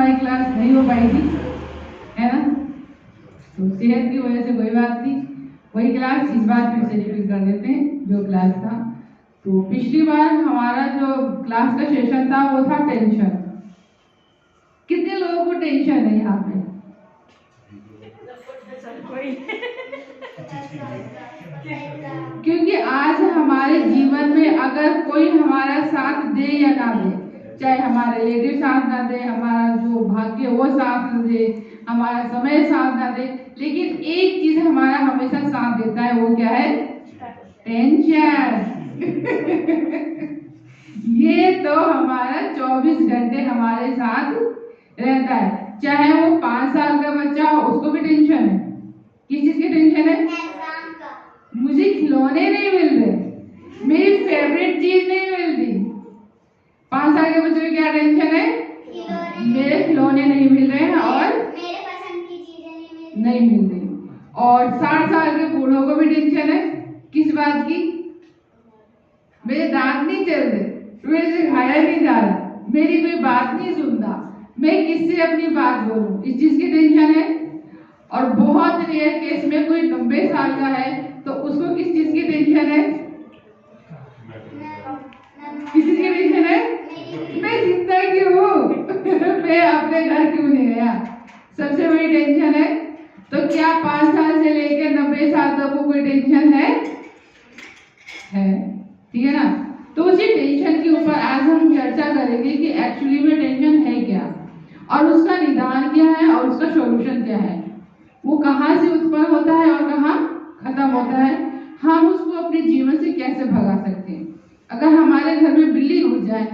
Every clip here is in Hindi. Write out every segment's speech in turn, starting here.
हमारी क्लास नहीं हो पाई थी, है ना, तो सेहत की वजह से कोई बात नहीं, वही क्लास इस बार फिर से रिपीट कर देते हैं जो क्लास था। तो पिछली बार हमारा जो क्लास का सेशन था वो था टेंशन। कितने लोगों को टेंशन है यहाँ पे? क्योंकि आज हमारे जीवन में अगर कोई हमारा साथ दे या ना दे, चाहे हमारे रिलेटिव साथ ना दे, हमारा जो भाग्य वो साथ ना दे, हमारा समय साथ ना दे, लेकिन एक चीज हमारा हमेशा साथ देता है, वो क्या है? टेंशन। ये तो हमारा 24 घंटे हमारे साथ रहता है। चाहे वो 5 साल का बच्चा हो, उसको भी टेंशन है। किस चीज की टेंशन है? एग्जाम का। मुझे खिलौने नहीं मिल रहे, मेरी फेवरेट चीज नहीं मिल रही। 5 साल के बच्चे को क्या टेंशन है? मेरे खिलौने नहीं मिल रहे हैं और मेरे पसंद की चीजें नहीं मिल रही। और 60 साल के बूढ़ों को भी टेंशन है। किस बात की? मेरे दांत नहीं चल रहे, मेरे से खाया नहीं जा रहा, मेरी कोई बात नहीं सुनता, मैं किससे अपनी बात बोलूं, इस चीज की टेंशन है। और बहुत रेयर केस में कोई 90 साल का है तो उसको किस चीज की टेंशन है? किस चीज की टेंशन है? मैं जिंदा क्यों हूँ? मैं अपने घर क्यों नहीं गया? सबसे बड़ी टेंशन है। तो क्या 5 साल से लेकर 90 साल तक को कोई टेंशन है? ठीक है ना। तो उसी टेंशन के ऊपर आज हम चर्चा करेंगे कि एक्चुअली में टेंशन है क्या और उसका निदान क्या है और उसका सॉल्यूशन क्या है, वो कहाँ से उत्पन्न होता है और कहाँ खत्म होता है, हम उसको अपने जीवन से कैसे भगा सकते हैं। अगर हमारे घर में बिल्ली घुस जाए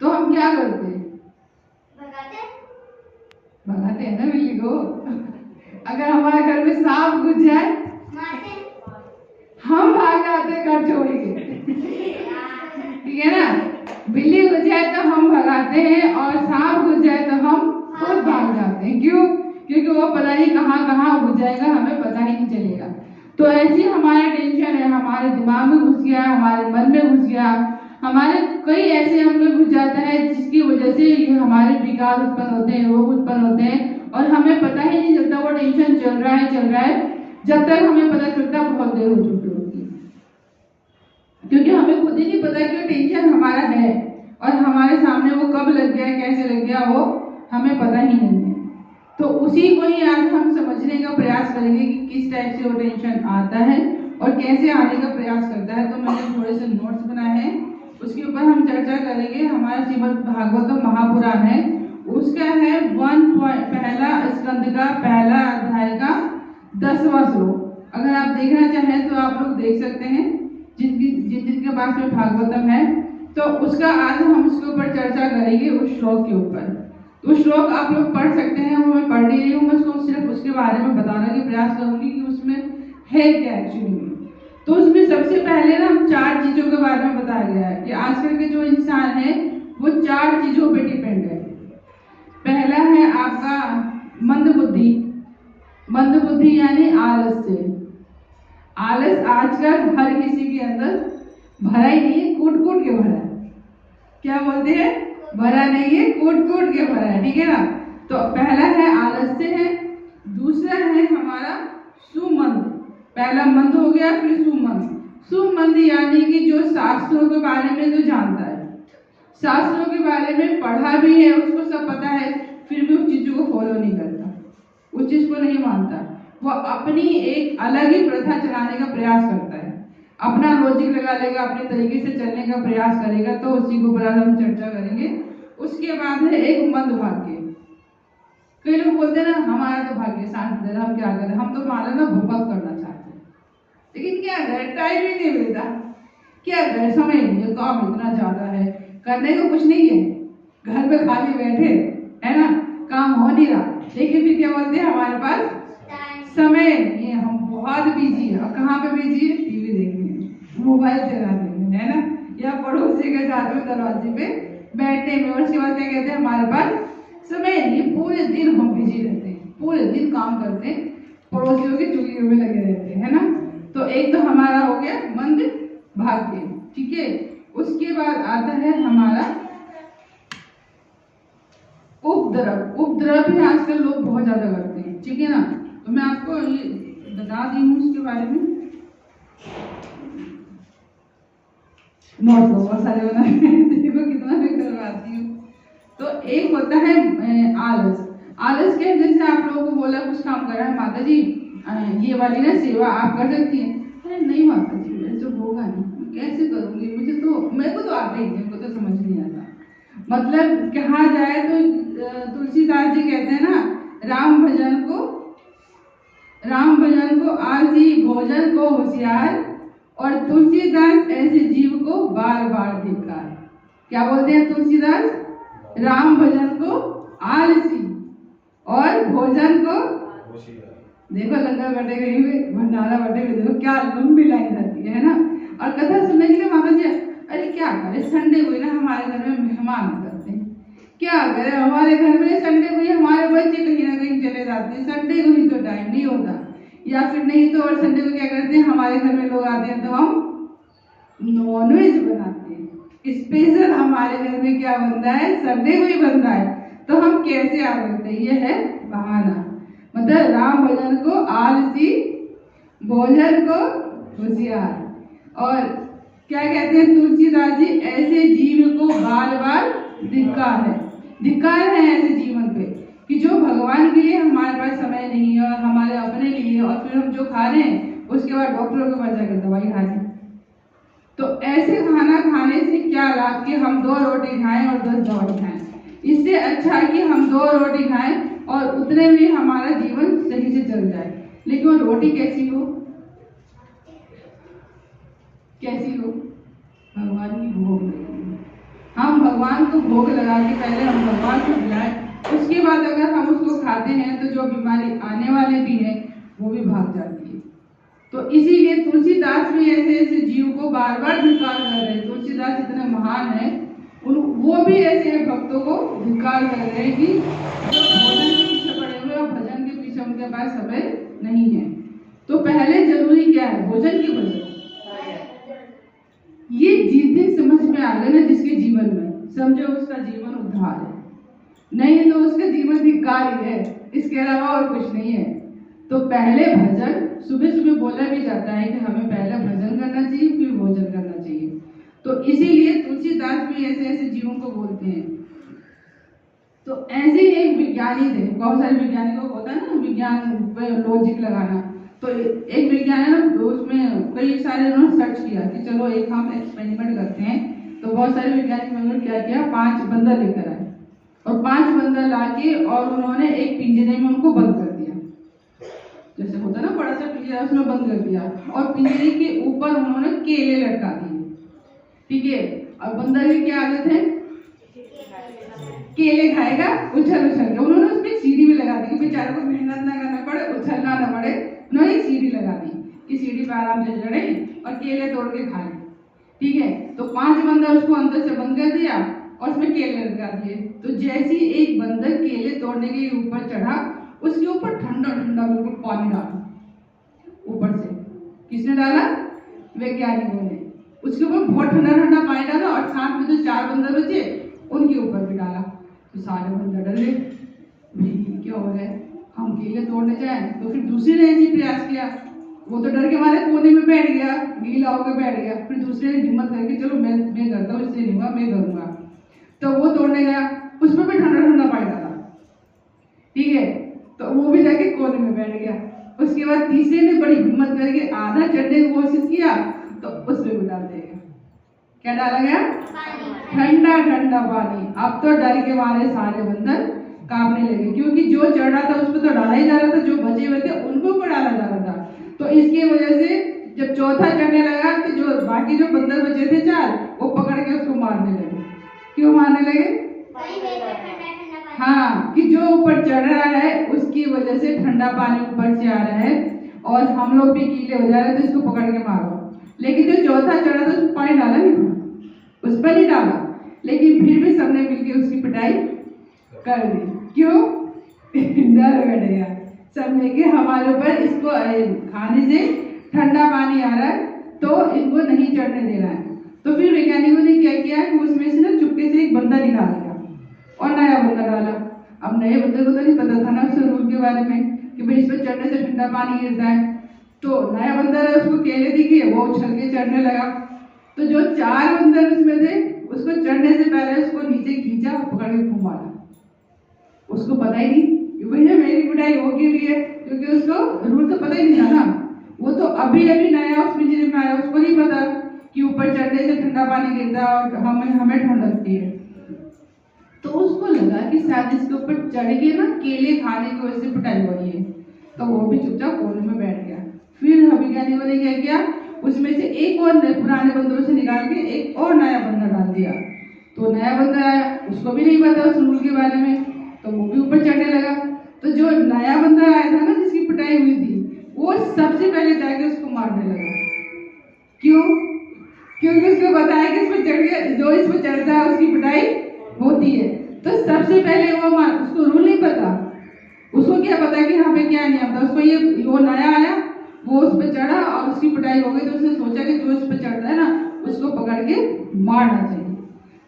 तो हम क्या करते हैं? भगाते हैं ना बिल्ली को। अगर हमारे घर में सांप घुस जाए हम भाग जाते घर छोड़ के, ठीक है ना। बिल्ली घुस जाए तो हम भगाते हैं और सांप घुस जाए तो हम खुद भाग जाते हैं। क्यों? क्योंकि वो पता नहीं कहाँ कहाँ घुस जाएगा, हमें पता ही नहीं चलेगा। तो ऐसी हमारा टेंशन है, हमारे दिमाग में घुस गया, हमारे मन में घुस गया, हमारे कई ऐसे अंग में घुस जाता है जिसकी वजह से ये हमारे विकार उत्पन्न होते हैं, रोग उत्पन्न होते हैं और हमें पता ही नहीं चलता वो टेंशन चल रहा है। जब तक हमें पता चलता बहुत देर हो चुकी होती है, क्योंकि हमें खुद ही नहीं पता कि वो टेंशन हमारा है और हमारे सामने वो कब लग गया, कैसे लग गया, वो हमें पता ही नहीं है। तो उसी को ही आज हम समझने का प्रयास करेंगे कि किस टाइप से वो टेंशन आता है और कैसे आने का प्रयास करता है। तो मैंने थोड़े से नोट्स बनाए हैं, उसके ऊपर हम चर्चा करेंगे। हमारा श्रीमद् भागवतम महापुराण है, उसका है पहला स्कंद का पहला अध्याय का 10वां श्लोक। अगर आप देखना चाहें तो आप लोग देख सकते हैं, जिनके पास में भागवतम है। तो उसका आज हम उसके ऊपर चर्चा करेंगे, उस श्लोक के ऊपर। तो श्लोक आप लोग पढ़ सकते हैं, वो मैं पढ़ नहीं रही हूँ, मैं उसको सिर्फ उसके बारे में बताने का प्रयास करूंगी कि उसमें है क्या एक्चुअली में। तो उसमें सबसे पहले ना 4 चीजों के बारे में बताया गया है कि आजकल के जो इंसान है वो 4 चीजों पे डिपेंड है। पहला है आपका मंद बुद्धि यानी आलस्य। आलस आजकल हर किसी के अंदर भरा ही नहीं है, कूट कूट के भरा है। क्या बोलते हैं? भरा नहीं है, कूट कूट के भरा है, ठीक है ना। तो पहला है आलस्य है। दूसरा है हमारा सुमंद। पहला मंद हो गया, फिर सुमंद यानी कि जो शास्त्रों के बारे में जो जानता है, शास्त्रों के बारे में पढ़ा भी है, उसको सब पता है, फिर भी उस चीजों को फॉलो नहीं करता, उस चीज को नहीं मानता, वो अपनी एक अलग ही प्रथा चलाने का प्रयास करता है, अपना लॉजिक लगा लेगा, अपने तरीके से चलने का प्रयास करेगा। तो उसी को ऊपर हम चर्चा करेंगे। उसके बाद है एक मंद भाग्य। कई लोग बोलते हैं ना हमारा तो भाग्य शांत दे रहा, हम क्या करें, हम तो माला ना बहुत करना चाहते हैं, लेकिन क्या करें, टाइम ही नहीं मिलता, क्या करें, समय नहीं, काम इतना ज्यादा है, करने को कुछ नहीं है, घर पे खाली बैठे है ना, काम हो नहीं रहा, लेकिन फिर क्या बोलते हैं हमारे पास समय नहीं है, हम बहुत बिजी है। और कहाँ पे बिजी है? टीवी देखने में, मोबाइल चलाने में, है ना, या पड़ोसी के साथ में दरवाजे पे बैठने में। और उसके बाद क्या कहते हैं, हमारे पास समय नहीं, पूरे दिन हम बिजी रहते हैं, पूरे दिन काम करते हैं, पड़ोसियों की चुगलियों में लगे रहते हैं, है ना। तो एक तो हमारा हो गया मंद भाग्य, ठीक है। उसके बाद आता है हमारा उपद्रव भी आजकल लोग बहुत ज्यादा करते हैं, ठीक है ना। तो मैं आपको ये बता दी हूँ इसके बारे में। नोट लो, बहुत सारे बना देखो कितना मैं करवाती हूँ। तो एक होता है आलस। आलस के जैसे आप लोगों को बोला कुछ काम कर रहा है, माता जी ये वाली ना सेवा आप कर सकती हैं। अरे नहीं माता जी मेरे से होगा नहीं, कैसे करूँगी, मेरे को तो आता ही नहीं, मेरे को तो समझ नहीं आता। मतलब कहा जाए तो तुलसीदास जी कहते हैं ना, राम भजन को आलसी, भोजन को होशियार, और तुलसीदास ऐसे जीव को बार बार धिक्कार। क्या बोलते हैं तुलसीदास? राम भजन को आलसी और भोजन को, देखो लंगर बटे गई हुई, भंडारा बटे गई, देखो क्या लंबी लाइन रहती है ना। और कथा सुनने के लिए माता जी, अरे क्या करे, संडे हुई ना हमारे घर में मेहमान करते हैं, क्या करे हमारे घर में संडे हुई हमारे बच्चे कहीं ना कहीं चले जाते हैं, संडे को ही तो टाइम नहीं होता, या फिर नहीं तो और संडे को क्या करते हैं, हमारे घर में लोग आते हैं तो हम नॉनवेज बनाते हैं। स्पेशल हमारे घर में क्या बनता है, संडे को ही बनता है। तो हम कैसे आ सकते हैं, ये है बहाना। मतलब राम भजन को आलसी, भोजन को होशियार। और क्या कहते हैं तुलसीदास जी, ऐसे जीव को बार बार धिक्कार है ऐसे जीवन पे, कि जो भगवान के लिए हमारे पास समय नहीं है और हमारे अपने के लिए, और फिर हम जो खा रहे हैं उसके बाद डॉक्टरों के पास जाकर दवाई खा रहे हैं। तो ऐसे खाना खाने से क्या लाभ कि हम 2 रोटी खाएं और 10 दवाई खाएं। इससे अच्छा है कि हम 2 रोटी खाएं और उतने में हमारा जीवन सही से चल जाए। लेकिन वो रोटी कैसी हो, भगवान की भोग लगी। हम भगवान को भोग लगा के पहले हम भगवान को बुलाएं, उसके बाद अगर हम उसको खाते हैं तो जो बीमारी आने वाले भी है वो भी भाग जाती है। तो इसीलिए तुलसीदास भी ऐसे जीव को बार बार धिक्कार कर रहे हैं। तुलसीदास इतने महान है, वो भी ऐसे भक्तों को धिक्कार कर रहे हैं कि जो भोजन के पीछे पड़े हुए और भजन के पीछे उनके पास समय नहीं है। तो पहले जरूरी क्या है, भोजन की भजन। ये जिस दिन समझ में आ गया ना जिसके जीवन में, समझो उसका जीवन उद्धार है, नहीं तो उसका जीवन धिक्कार ही है, इसके अलावा और कुछ नहीं है। तो पहले भजन, सुबह सुबह बोला भी जाता है कि हमें पहले भजन करना चाहिए फिर भोजन करना चाहिए। तो इसीलिए तुलसीदास भी ऐसे जीवों को बोलते हैं। तो ऐसे एक वैज्ञानिक थे, बहुत सारे वैज्ञानिकों को होता है ना विज्ञान पे लॉजिक लगाना। तो एक विज्ञान है ना, उसमें कई सारे उन्होंने सर्च किया कि चलो एक हम एक्सपेरिमेंट करते हैं। तो बहुत सारे वैज्ञानिक ने क्या किया, 5 बंदर लेकर आए और 5 बंदर लाके और उन्होंने एक पिंजरे में उनको बंद कर दिया, जैसे होता ना बड़ा सा पिंजरा, उसमें बंद कर दिया और पिंजरे के ऊपर उन्होंने केले लटका दिए, ठीक है। और बंदर की क्या आदत है, केले खाएगा उछल के। उन्होंने उसमें सीढ़ी भी लगा दी कि बेचारे को मेहनत ना करना पड़े, उछलना ना पड़े। उन्होंने एक सीढ़ी लगा दी कि सीढ़ी पर आराम से चढ़े और केले तोड़ के खाए, ठीक है। तो 5 बंदर उसको अंदर से बंद कर दिया और उसमें केले लगा दिए। तो जैसे ही एक बंदर केले तोड़ने के ऊपर चढ़ा, उसके ऊपर ठंडा ठंडा बिल्कुल पानी डाला ऊपर से। किसने डाला, वैज्ञानिकों ने। उसके ऊपर बहुत ठंडा ठंडा पानी डाला और साथ में जो 4 बंदर बचे उनके ऊपर भी डाला। तो सारे बंदर डर गए, क्या हो रहा है, हम केले तोड़ने जाए। तो फिर दूसरे ने ऐसे प्रयास किया, वो तो डर के मारे कोने में बैठ गया, गीला होकर बैठ गया। फिर दूसरे ने हिम्मत करके चलो मैं करता हूँ, इससे नहीं हुआ मैं करूंगा। तो वो तोड़ने गया, उसमें भी ठंडा ठंडा पानी डाला, ठीक है। तो वो भी जाके कोने में बैठ गया। उसके बाद तीसरे ने बड़ी हिम्मत करके आधा चढ़ने की कोशिश किया, तो उसमें भी डाल देगा। क्या डाला गया, ठंडा ठंडा पानी। अब तो डर के मारे सारे बंदर कांपने लगे, क्योंकि जो चढ़ रहा था उसको तो डाला ही जा रहा था, जो बचे हुए थे उनको ऊपर डाला जा रहा था। तो इसकी वजह से जब चौथा चढ़ने लगा तो जो बाकी जो बंदर बचे थे 4, वो पकड़ के उसको मारने लगे। क्यों मारने लगे, हाँ, कि जो ऊपर चढ़ रहा है उसकी वजह से ठंडा पानी ऊपर से आ रहा है और हम लोग भी गीले हो जा रहे हैं, तो इसको पकड़ के मारो। लेकिन जो चौथा चढ़ा था उसमें पानी डाला नहीं था, उस पर नहीं डाला, लेकिन फिर भी सबने मिलकर उसकी पिटाई कर दी। क्यों, डर बैठ गया सब मिलके हमारे ऊपर, इसको खाने से ठंडा पानी आ रहा है तो इनको नहीं चढ़ने दे रहा है। तो फिर वैज्ञानिकों ने क्या किया कि उसमें से ना चुपके से एक बंदा निकाल लिया और नया बंदा डाला। अब नए बंदे को तो नहीं पता था ना उस रूल के बारे में कि भाई इस पर चढ़ने से ठंडा पानी गिरता है। तो नया बंदर है, उसको केले दिखे, वो उछल के चढ़ने लगा। तो जो 4 बंदर उसमें थे, उसको चढ़ने से पहले उसको नीचे खींचा और पकड़ के घुमा मारा। उसको पता ही नहीं कि भैया मेरी पिटाई हो क्यों रही है, क्योंकि उसको रूल तो पता ही नहीं था ना। वो तो अभी अभी नया उस पिंजरे में आया, उसको नहीं पता कि ऊपर चढ़ने से ठंडा पानी गिरता है और हमें ठंड लगती है। तो उसको लगा कि शायद इसके ऊपर चढ़ के ना केले खाने की वजह से पिटाई हो रही है। तो वो भी चुपचाप कोने में बैठ गया। फिर अभिज्ञानियों ने क्या किया, उसमें से एक और पुराने बंदरों से निकाल के एक और नया बंदर डाल दिया। तो नया बंदर आया, उसको भी नहीं पता उस रूल के बारे में, तो वो भी ऊपर चढ़ने लगा। तो जो नया बंदर आया था ना, जिसकी पिटाई हुई थी, वो सबसे पहले जाके उसको मारने लगा। क्यों? क्योंकि उसको बताया कि इस पर चढ़ के जो इस पर चढ़ता है उसकी पिटाई होती है। तो सबसे पहले वो उसको रूल नहीं पता, उसको क्या पता कि यहाँ पे क्या नियम था। उसको ये वो नया आया, वो उस पर चढ़ा और उसकी पिटाई हो गई। तो उसने सोचा कि जो इस पर चढ़ता है ना, उसको पकड़ के मारना चाहिए।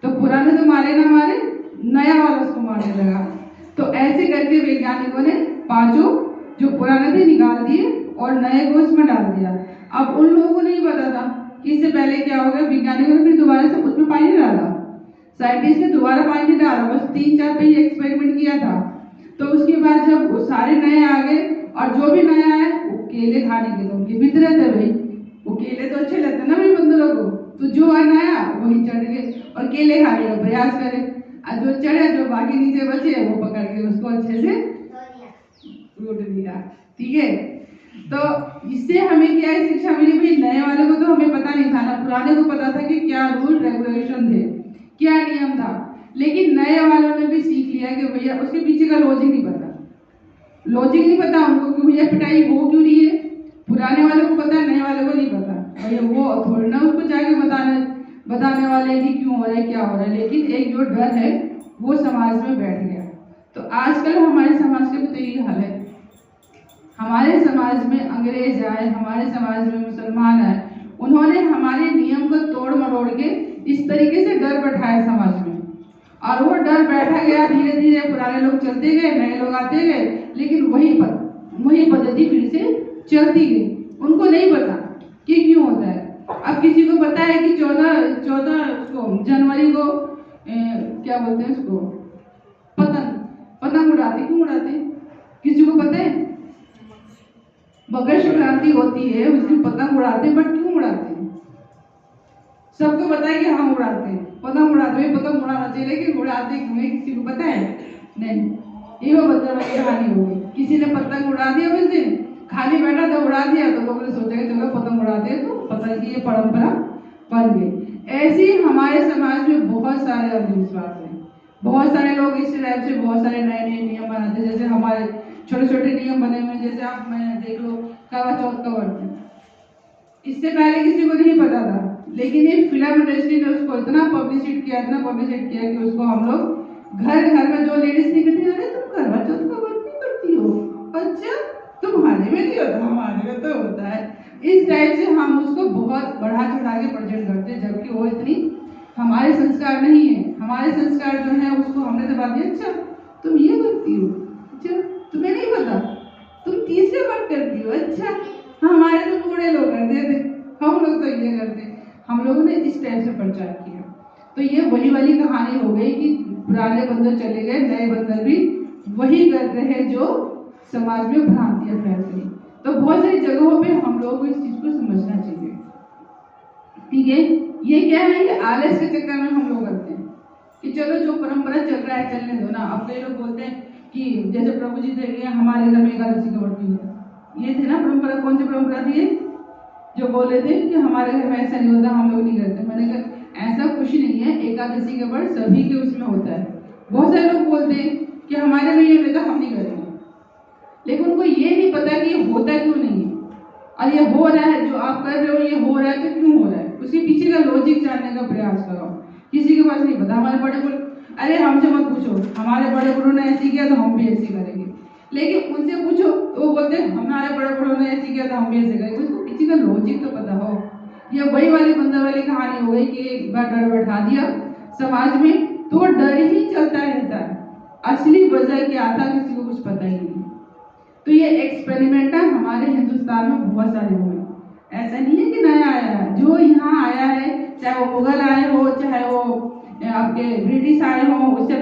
तो पुराने तो मारे ना मारे, नया वाला उसको मारने लगा। तो ऐसे करके वैज्ञानिकों ने 5 जो पुराने थे निकाल दिए और नए को उसमें डाल दिया। अब उन लोगों को नहीं पता था कि इससे पहले क्या हो गया। वैज्ञानिकों ने फिर दोबारा से उसमें पानी डाला, साइंटिस्ट ने दोबारा पानी डाला, बस 3-4 पे ही एक्सपेरिमेंट किया था। तो उसके बाद जब वो सारे नए आ गए और जो भी नया है वो केले खाने के तो उनके भीतर थे भाई, वो केले तो अच्छे लगते ना भाई बंदरों को। तो जो नया वही चढ़ गए और केले खाने का प्रयास करे, और जो चढ़े, जो बाकी नीचे बचे, वो पकड़ के उसको अच्छे से लूट लिया। ठीक है, तो इससे हमें क्या है शिक्षा मिली भाई, नए वाले को तो हमें पता नहीं था ना, पुराने को पता था कि क्या रूल रेगुलेशन थे, क्या नियम था। लेकिन नए वालों ने भी सीख लिया कि भैया उसके पीछे का लॉजिक नहीं पता, लॉजिक नहीं पता उनको कि भैया पिटाई हो क्यों रही है। पुराने वालों को पता है, नए वालों को नहीं पता। भैया वो थोड़ी ना उसको जाके बताने वाले कि क्यों हो रहा है, क्या हो रहा है। लेकिन एक जो डर है वो समाज में बैठ गया। तो आजकल हमारे समाज के भी तो यही हाल है। हमारे समाज में अंग्रेज आए, हमारे समाज में मुसलमान आए, उन्होंने हमारे नियम को तोड़ मरोड़ के इस तरीके से डर बैठाया समाज में, और वो डर बैठा गया। धीरे धीरे पुराने लोग चलते गए, नए लोग आते गए, लेकिन वही पद्धति फिर से चलती गई। उनको नहीं पता कि क्यों होता है। अब किसी को पता है कि 14 जनवरी को क्या बोलते हैं उसको, पतंग उड़ाते, क्यों उड़ाते? किसी को पता है? मकर संक्रांति होती है, उस दिन पतंग उड़ाते, बट क्यों उड़ाते हैं? सबको पता है कि हम उड़ाते हैं, पतंग उड़ाते हैं, पतंग उड़ाना चाहिए, लेकिन उड़ाते क्यों है किसी को पता है? नहीं। ये वो बच्चा वाली कहानी हो गई। किसी ने पतंग उड़ा दिया, उस दिन खाली बैठा था, उड़ा दिया, तो लोगों ने सोचा कि चलो पतंग उड़ाते हैं, तो पतंग की ये परंपरा बन गई। ऐसे ही हमारे समाज में बहुत सारे अंधविश्वास हैं। बहुत सारे लोग इस टाइप से बहुत सारे नए नए नियम बनाते हैं। जैसे हमारे छोटे छोटे नियम बने हुए, जैसे आप मैं देख लो करवा चौथ का व्रत, इससे पहले किसी को नहीं पता था, लेकिन ये फिल्म इंडस्ट्री ने उसको इतना पब्लिसिट किया कि उसको हम लोग घर घर में जो लेडीज नहीं करती, अरे तुम करवा चौथ का व्रत नहीं करती हो, अच्छा तुम्हारे में नहीं होता, हमारे में तो होता है। इस टाइप से हम उसको बहुत बढ़ा चढ़ा के प्रेजेंट करते हैं, जबकि वो इतनी हमारे संस्कार नहीं है। हमारे संस्कार जो है उसको हमने दबा दिया। अच्छा तुम ये करती हो, अच्छा तुम्हें नहीं पता, तुम तीसरे बार करती हो, अच्छा हमारे तो बूढ़े लोग करते थे, हम लोग तो ये करते। हम लोगों ने इस टाइप से प्रचार किया। तो ये वही वाली कहानी हो गई कि पुराने बंदर चले गए, नए बंदर भी वही कर रहे हैं जो समाज में भ्रांतियां फैल गई। तो बहुत सारी जगहों पे हम लोगों को इस चीज को समझना चाहिए। ठीक है, ये क्या है, ये आलस के चक्कर में हम लोग करते हैं कि चलो जो परंपरा चल रहा है चलने दो ना। अब कई लोग बोलते हैं कि जैसे प्रभु जी थे, हमारे घर में एकादशी का व्रत नहीं होता। ये थे ना परंपरा, कौन सी परंपरा थी जो बोले थे कि हमारे घर में ऐसा नहीं होता, हम लोग नहीं करते। मैंने कहा ऐसा कुछ नहीं है, एकादशी का व्रत सभी के उसमें होता है। बहुत सारे लोग बोलते हैं कि हमारे में ये होता, हम नहीं करेंगे, लेकिन उनको ये नहीं पता कि ये होता क्यों नहीं है, और ये हो रहा है, जो आप कर रहे हो ये हो रहा है तो क्यों हो रहा है, उसके पीछे का लॉजिक जानने का प्रयास करो। किसी के पास नहीं पता। हमारे बड़े बोले अरे हमसे मत पूछो, हमारे बड़े बड़ों ने ऐसी किया तो हम भी ऐसे करेंगे। लेकिन उनसे पूछो तो वो बोलते हमारे बड़े बड़ों ने ऐसे किया तो हम भी ऐसे करेंगे। उसको पीछे का लॉजिक तो पता हो। ये वही वाली बंदर वाली कहानी हो गई कि एक बार डर बैठा दिया समाज में, तो वो डर ही चलता रहता है। असली वजह क्या था किसी को कुछ पता ही नहीं। तो ये एक्सपेरिमेंट हमारे हिंदुस्तान में बहुत सारे हुए, ऐसा नहीं है कि नया आया है। जो यहाँ आया है, चाहे वो मुगल आए हो, चाहे वो आपके ब्रिटिश आए हो, उससे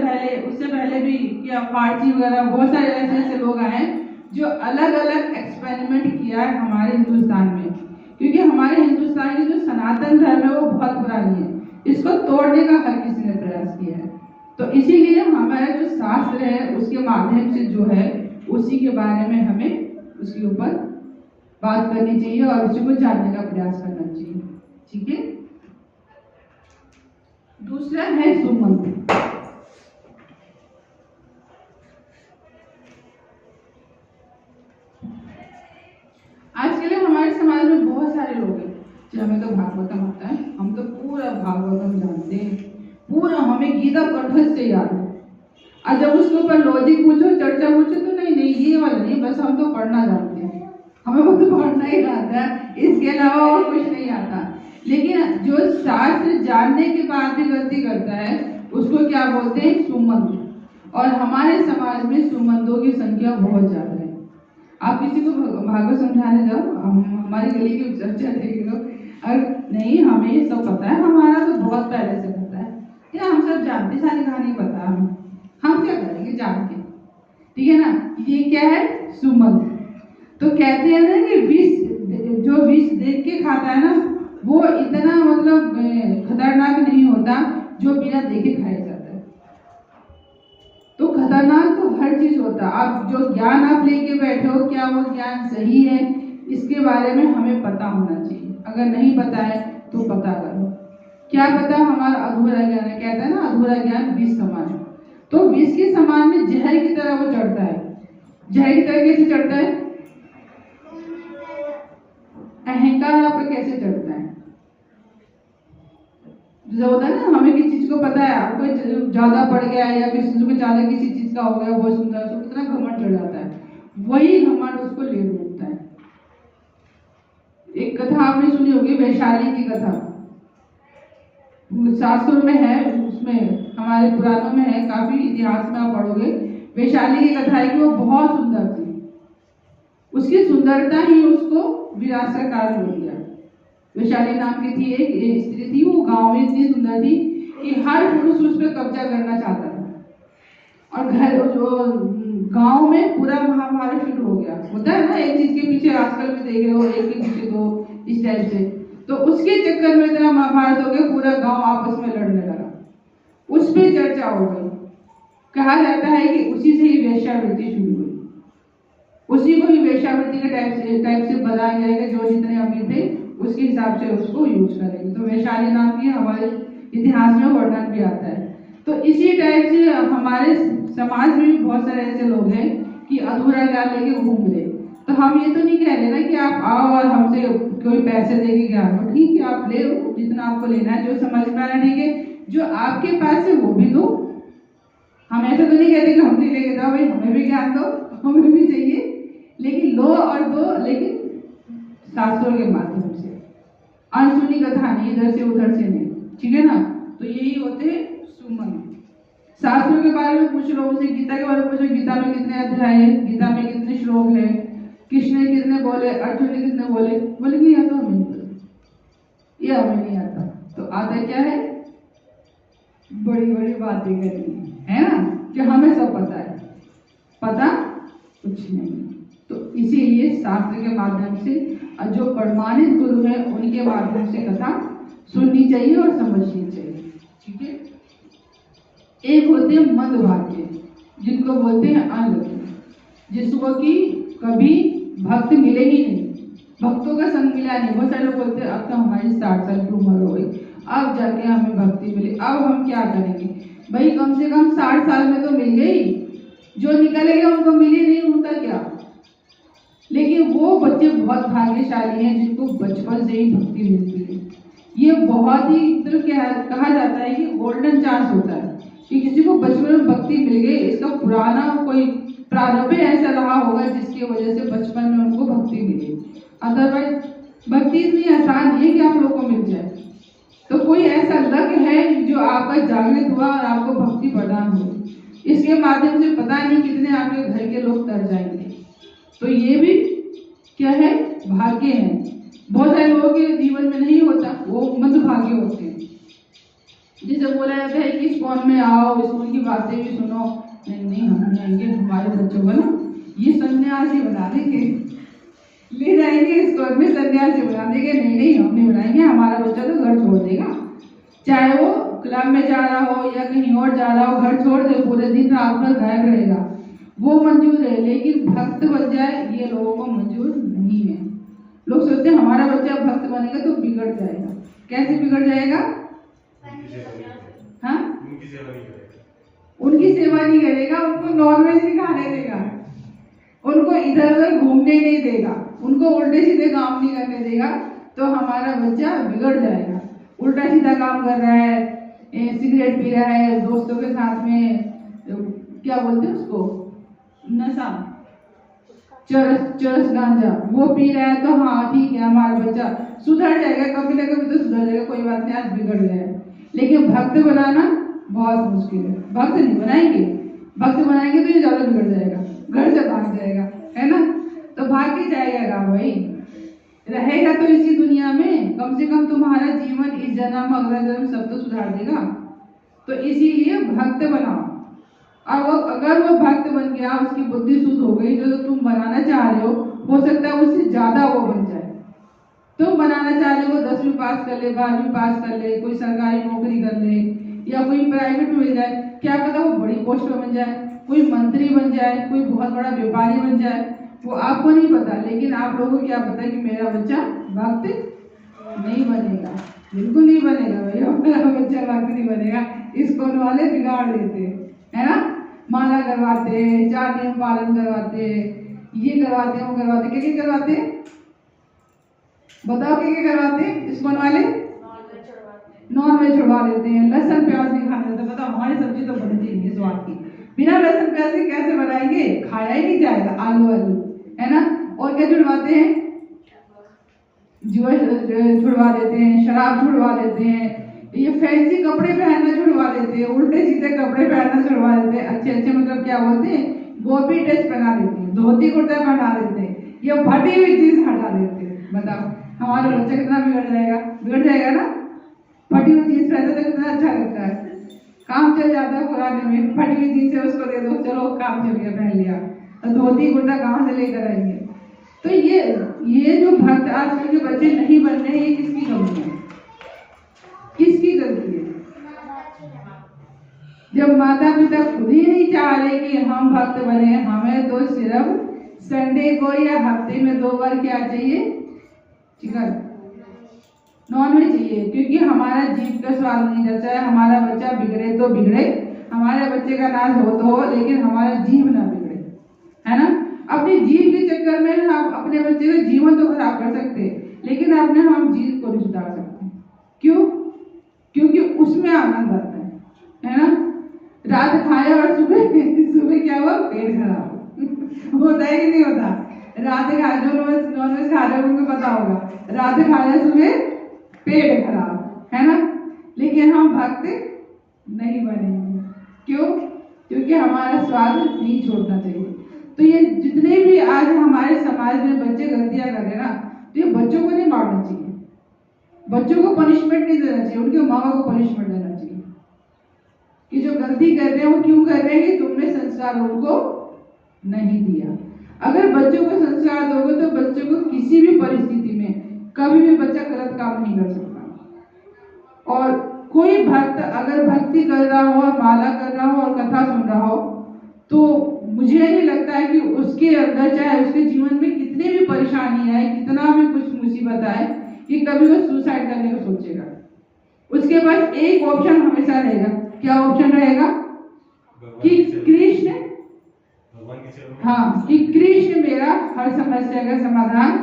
पहले भी या फारसी वगैरह बहुत सारे ऐसे लोग आए हैं जो अलग अलग एक्सपेरिमेंट किया है हमारे हिंदुस्तान में। क्योंकि हमारे हिंदुस्तान की जो सनातन धर्म है वो बहुत पुरानी है, इसको तोड़ने का हर किसी ने प्रयास किया है। तो इसीलिए हमारा जो शास्त्र है उसके माध्यम से जो है उसी के बारे में हमें उसके ऊपर बात करनी चाहिए और उसी को जानने का प्रयास करना चाहिए। ठीक है। दूसरा है सुमंत्र। आज के लिए हमारे समाज में बहुत सारे लोग हैं जो हमें तो भागवतम आता है, हम तो पूरा भागवतम जानते हैं, पूरा हमें गीता कंठस्थ से याद है। और जब उसके ऊपर लॉजिक पूछो, चर्चा पूछो तो नहीं ये वाला नहीं, बस हम तो पढ़ना जानते हैं, हमें वो तो पढ़ना ही आता है, इसके अलावा और कुछ नहीं आता। लेकिन जो शास्त्र जानने के बाद भी गलती करता है उसको क्या बोलते हैं? सुमंत। और हमारे समाज में सुमंतों की संख्या बहुत ज्यादा है। आप किसी को भागवत समझाने जाओ, हमारी गली की चर्चा देख लो, अगर नहीं हमें ये सब पता है, हमारा तो बहुत पहले से पता है, या हम सब जानते, सारी कहानी पता है, हम क्या करेंगे जान के। ठीक है ना। ये क्या है? सुमंत। तो कहते हैं ना कि विष देख के खाता है ना, वो इतना मतलब खतरनाक नहीं होता जो बिना देखे खाया जाता है। तो खतरनाक तो हर चीज होता है। आप जो ज्ञान आप लेके बैठे हो, क्या वो ज्ञान सही है, इसके बारे में हमें पता होना चाहिए। अगर नहीं पता है तो पता करो। क्या पता हमारा अधूरा ज्ञान है। कहता है ना अधूरा ज्ञान विष समान है। तो विष के समान में जहर की तरह वो चढ़ता है। जहर की तरह कैसे चढ़ता है? अहंकार आपका कैसे चढ़ता है? जो होता है ना, हमें किसी चीज को पता है, आपको ज्यादा पड़ गया है या किसी को ज्यादा किसी चीज का हो गया, बहुत सुंदर, उसको कितना घमंड चढ़ जाता है, वही घमंड उसको ले डूबता है। एक कथा आपने सुनी होगी, वैशाली की कथा, शास्त्रों में है, उसमें हमारे पुराणों में है, काफी इतिहास में आप पढ़ोगे। वैशाली की कथा है कि वो बहुत सुंदर थी, उसकी सुंदरता ही उसको विरासत का कारण हो गया। वैशाली नाम की थी एक स्त्री थी, वो गांव में इतनी सुंदर थी कि हर पुरुष उस पर कब्जा करना चाहता था। और घर जो गांव में पूरा महाभारत शुरू हो गया। होता है ना, एक चीज के पीछे आजकल में देख रहे हो, एक के पीछे दो, इस टाइप से। तो उसके चक्कर में इतना महाभारत हो गया, पूरा गांव आपस में लड़ने लगा, उस पर चर्चा हो गई। कहा जाता है कि उसी से ही वेश्यावृत्ति शुरू हुई, उसी को ही वेश्यावृत्ति के टाइप से बनाया जाएगा। जो जितने अमीर थे उसके हिसाब से उसको यूज करेंगे। तो वैशाली नाम की हमारे इतिहास में वर्णन भी आता है। तो इसी टाइप से हमारे समाज में भी बहुत सारे ऐसे लोग हैं कि अधूरा ज्ञान लेके घूम रहे। तो हम ये तो नहीं कह रहे ना कि आप आओ और हमसे कोई पैसे देके ज्ञान हो, ठीक है आप ले लो जितना आपको लेना है, जो समझ में आना ठीक है, जो आपके पास है वो भी दो। हम ऐसा तो नहीं कहते कि हम नहीं लेके जाओ भाई, हमें भी ज्ञान दो, हमें भी चाहिए, लेकिन लो और दो, लेकिन शास्त्रों के माध्यम से, अनसुनी कथा नहीं, इधर से उधर से नहीं। ठीक है ना। तो यही होते हैं सुमंत। शास्त्रों के बारे में पूछ लो, उसे गीता के बारे में पूछो, गीता में कितने अध्याय है, गीता में कितने श्लोक है, कृष्ण ने कितने बोले, अर्जुन ने कितने बोले, बोलेंगे यह तो हमें नहीं पता, ये हमें नहीं आता। तो आता क्या है? बड़ी बड़ी बातें करनी है ना, कि हमें सब पता है, पता कुछ नहीं। तो इसीलिए शास्त्र के माध्यम से जो प्रमाणित गुरु है उनके माध्यम से कथा सुननी चाहिए और समझनी चाहिए। ठीक है। एक होते हैं मंदभाग्य, जिनको बोलते हैं अनलकी, जिसको कि कभी भक्त मिले ही नहीं, भक्तों का संग मिला नहीं। बहुत सारे लोग बोलते हैं अब तो हमारी 60 साल की उम्र हो गई, अब जाके हमें भक्ति मिली, अब हम क्या करेंगे। भाई कम से कम 60 साल में तो मिल गई, जो निकले गए उनको मिली नहीं, उनका क्या। लेकिन वो बच्चे बहुत भाग्यशाली हैं जिनको बचपन से ही भक्ति मिलती है। ये बहुत ही तो क्या कहा जाता है कि गोल्डन चांस होता है कि किसी को बचपन में भक्ति मिल गई, इसका पुराना कोई प्रारंभ ऐसा रहा होगा जिसकी वजह से बचपन में उनको भक्ति मिली। अदरवाइज भक्ति इतनी आसान नहीं है कि आप लोगों को मिल जाए। तो कोई ऐसा लक है जो आपका जागृत हुआ और आपको भक्ति प्रदान हो। इसके माध्यम से पता नहीं कितने आपके घर के लोग तर जाएंगे। तो ये भी क्या है, भाग्य है। बहुत सारे लोगों के जीवन में नहीं होता, वो मंदभाग्य होते हैं। जिसे बोला जाता है कि स्कूल में आओ, स्कूल की बातें भी सुनो, नहीं हम नहीं आएंगे, हमारे बच्चों को ना ये सन्यासी बना देंगे, ले जाएंगे स्कूल में सन्यासी बना देंगे। नहीं हम नहीं बनाएंगे, हमारा बच्चा तो घर छोड़ देगा, चाहे वो क्लब में जा रहा हो या कहीं और जा रहा हो, घर छोड़ दे, पूरे दिन रात भर गायब रहेगा, वो मंजूर है। लेकिन भक्त बन जाए ये लोगों को मंजूर नहीं है। लोग सोचते हैं हमारा बच्चा भक्त बनेगा तो बिगड़ जाएगा। कैसे बिगड़ जाएगा? हाँ, उनकी सेवा नहीं करेगा, उनको नॉनवेज नहीं खाने देगा, उनको इधर उधर घूमने नहीं देगा, उनको उल्टे सीधे काम नहीं करने देगा, तो हमारा बच्चा बिगड़ जाएगा। उल्टा सीधा काम कर रहा है, सिगरेट पी रहा है, दोस्तों के साथ में क्या बोलते हैं उसको, नशा, चरस गांजा, वो पी रहा है, तो हाँ ठीक है हमारा बच्चा सुधर जाएगा, कभी ना कभी तो सुधर जाएगा, कोई बात नहीं, आज बिगड़ गया है। लेकिन भक्त बनाना बहुत मुश्किल है। भक्त नहीं बनाएंगे, भक्त बनाएंगे तो ये ज्यादा बिगड़ जाएगा, घर से भाग जाएगा, है ना। तो भाग के जाएगा भाई, रहेगा तो इसी दुनिया में, कम से कम तुम्हारा जीवन इस जन्म अगला जन्म सब तो सुधार देगा। तो इसीलिए भक्त बनाओ। अब अगर वो भक्त बन गया, उसकी बुद्धि शुद्ध हो गई, जो तुम बनाना चाह रहे हो सकता है उससे ज्यादा वो बन जाए। तुम बनाना चाह रहे हो 10वीं पास कर ले, 12वीं पास कर ले, कोई सरकारी नौकरी कर ले या कोई प्राइवेट में मिल जाए, क्या पता वो बड़ी पोस्ट पे बन जाए, कोई मंत्री बन जाए, कोई बहुत बड़ा व्यापारी बन जाए, वो आपको नहीं पता। लेकिन आप लोगों को क्या पता कि मेरा बच्चा भक्त नहीं बनेगा, बिल्कुल नहीं बनेगा भैया, मेरा बच्चा भक्त नहीं बनेगा। इसको वाले बिगाड़ देते, है ना, माला करवाते, 4 नियम पालन करवाते, ये करवाते, वो करवाते, क्या करवाते, बताओ क्या करवाते इसको वाले? नॉन वेज छुड़वा देते हैं, लहसुन प्याज नहीं खाने देते। बताओ हमारी सब्जी तो बनती नहीं है स्वाद की, बिना लहसुन प्याज के कैसे बनाएंगे, खाया ही नहीं जाएगा, आलू है ना। और क्या छुड़वाते हैं, जुआ छुड़वा देते हैं, शराब छुड़वा देते हैं, ये फैंसी कपड़े पहनना छुड़वा देते हैं, उल्टे सीधे कपड़े पहनना छुड़वा देते हैं, अच्छे मतलब क्या बोलते हैं, गोपी ड्रेस पहना देते हैं, धोती कुर्ता पहना देते हैं, ये फटी हुई चीज हटा देते हैं। बताओ हमारा बच्चा कितना बिगड़ जाएगा ना। फटी हुई जीन्स पहनते तो कितना अच्छा लगता है, काम चल जाता है पुराने में, फटी हुई जीन्स है उसको दे दो, चलो काम चल गया, पहन लिया। तो धोती कुर्ता कहाँ से लेकर आएंगे? तो ये जो भक्त आजकल के बच्चे नहीं बन रहे, ये किसकी कमी है, किसकी गलती है? जब माता पिता खुद ही नहीं चाह रहे कि हम भक्त बने, हमें तो सिर्फ संडे को या हफ्ते में 2 बार क्या चाहिए, चिकन, नॉनवेज चाहिए, क्योंकि हमारा जीभ का स्वाद नहीं जैसा है। हमारा बच्चा बिगड़े तो बिगड़े, हमारे बच्चे का नाश हो तो हो, लेकिन हमारा जीव ना बिगड़े, है ना। अपनी जीव के चक्कर में हम अपने बच्चे का जीवन तो खराब कर सकते हैं, लेकिन अपने हम जीव को नहीं सुधार सकते। क्यों? क्योंकि उसमें आनंद आता है ना। रात खाया और सुबह क्या हुआ, पेट खराब होता है कि नहीं होता? रात खा, जो नॉनवेज खा रहे हैं उनको पता होगा, रात खाया सुबह पेट खराब, है ना। लेकिन हम भक्त नहीं बनेंगे, क्यों? क्योंकि हमारा स्वाद नहीं छोड़ना चाहिए। तो ये जितने भी आज हमारे समाज में बच्चे गलतियां कर रहे हैं ना, तो ये बच्चों को नहीं मारना चाहिए, बच्चों को पनिशमेंट नहीं देना चाहिए, उनके माँ बाप को पनिशमेंट देना चाहिए कि जो गलती कर रहे हैं वो क्यों कर रहे हैं, कि तुमने संस्कार उनको नहीं दिया। अगर बच्चों को संस्कार दोगे तो बच्चों को किसी भी परिस्थिति में कभी भी बच्चा गलत काम नहीं कर सकता। और कोई भक्त अगर भक्ति कर रहा हो, माला कर रहा हो और कथा सुन रहा हो, तो मुझे नहीं लगता है कि उसके अंदर, चाहे उसके जीवन में कितनी भी परेशानी आए, कितना भी कुछ मुसीबत आए, कि कभी वो सुसाइड करने को सोचेगा। उसके पास एक ऑप्शन हमेशा रहेगा। क्या ऑप्शन रहेगा? कि कृष्ण, हाँ, कि कृष्ण मेरा हर समस्या का समाधान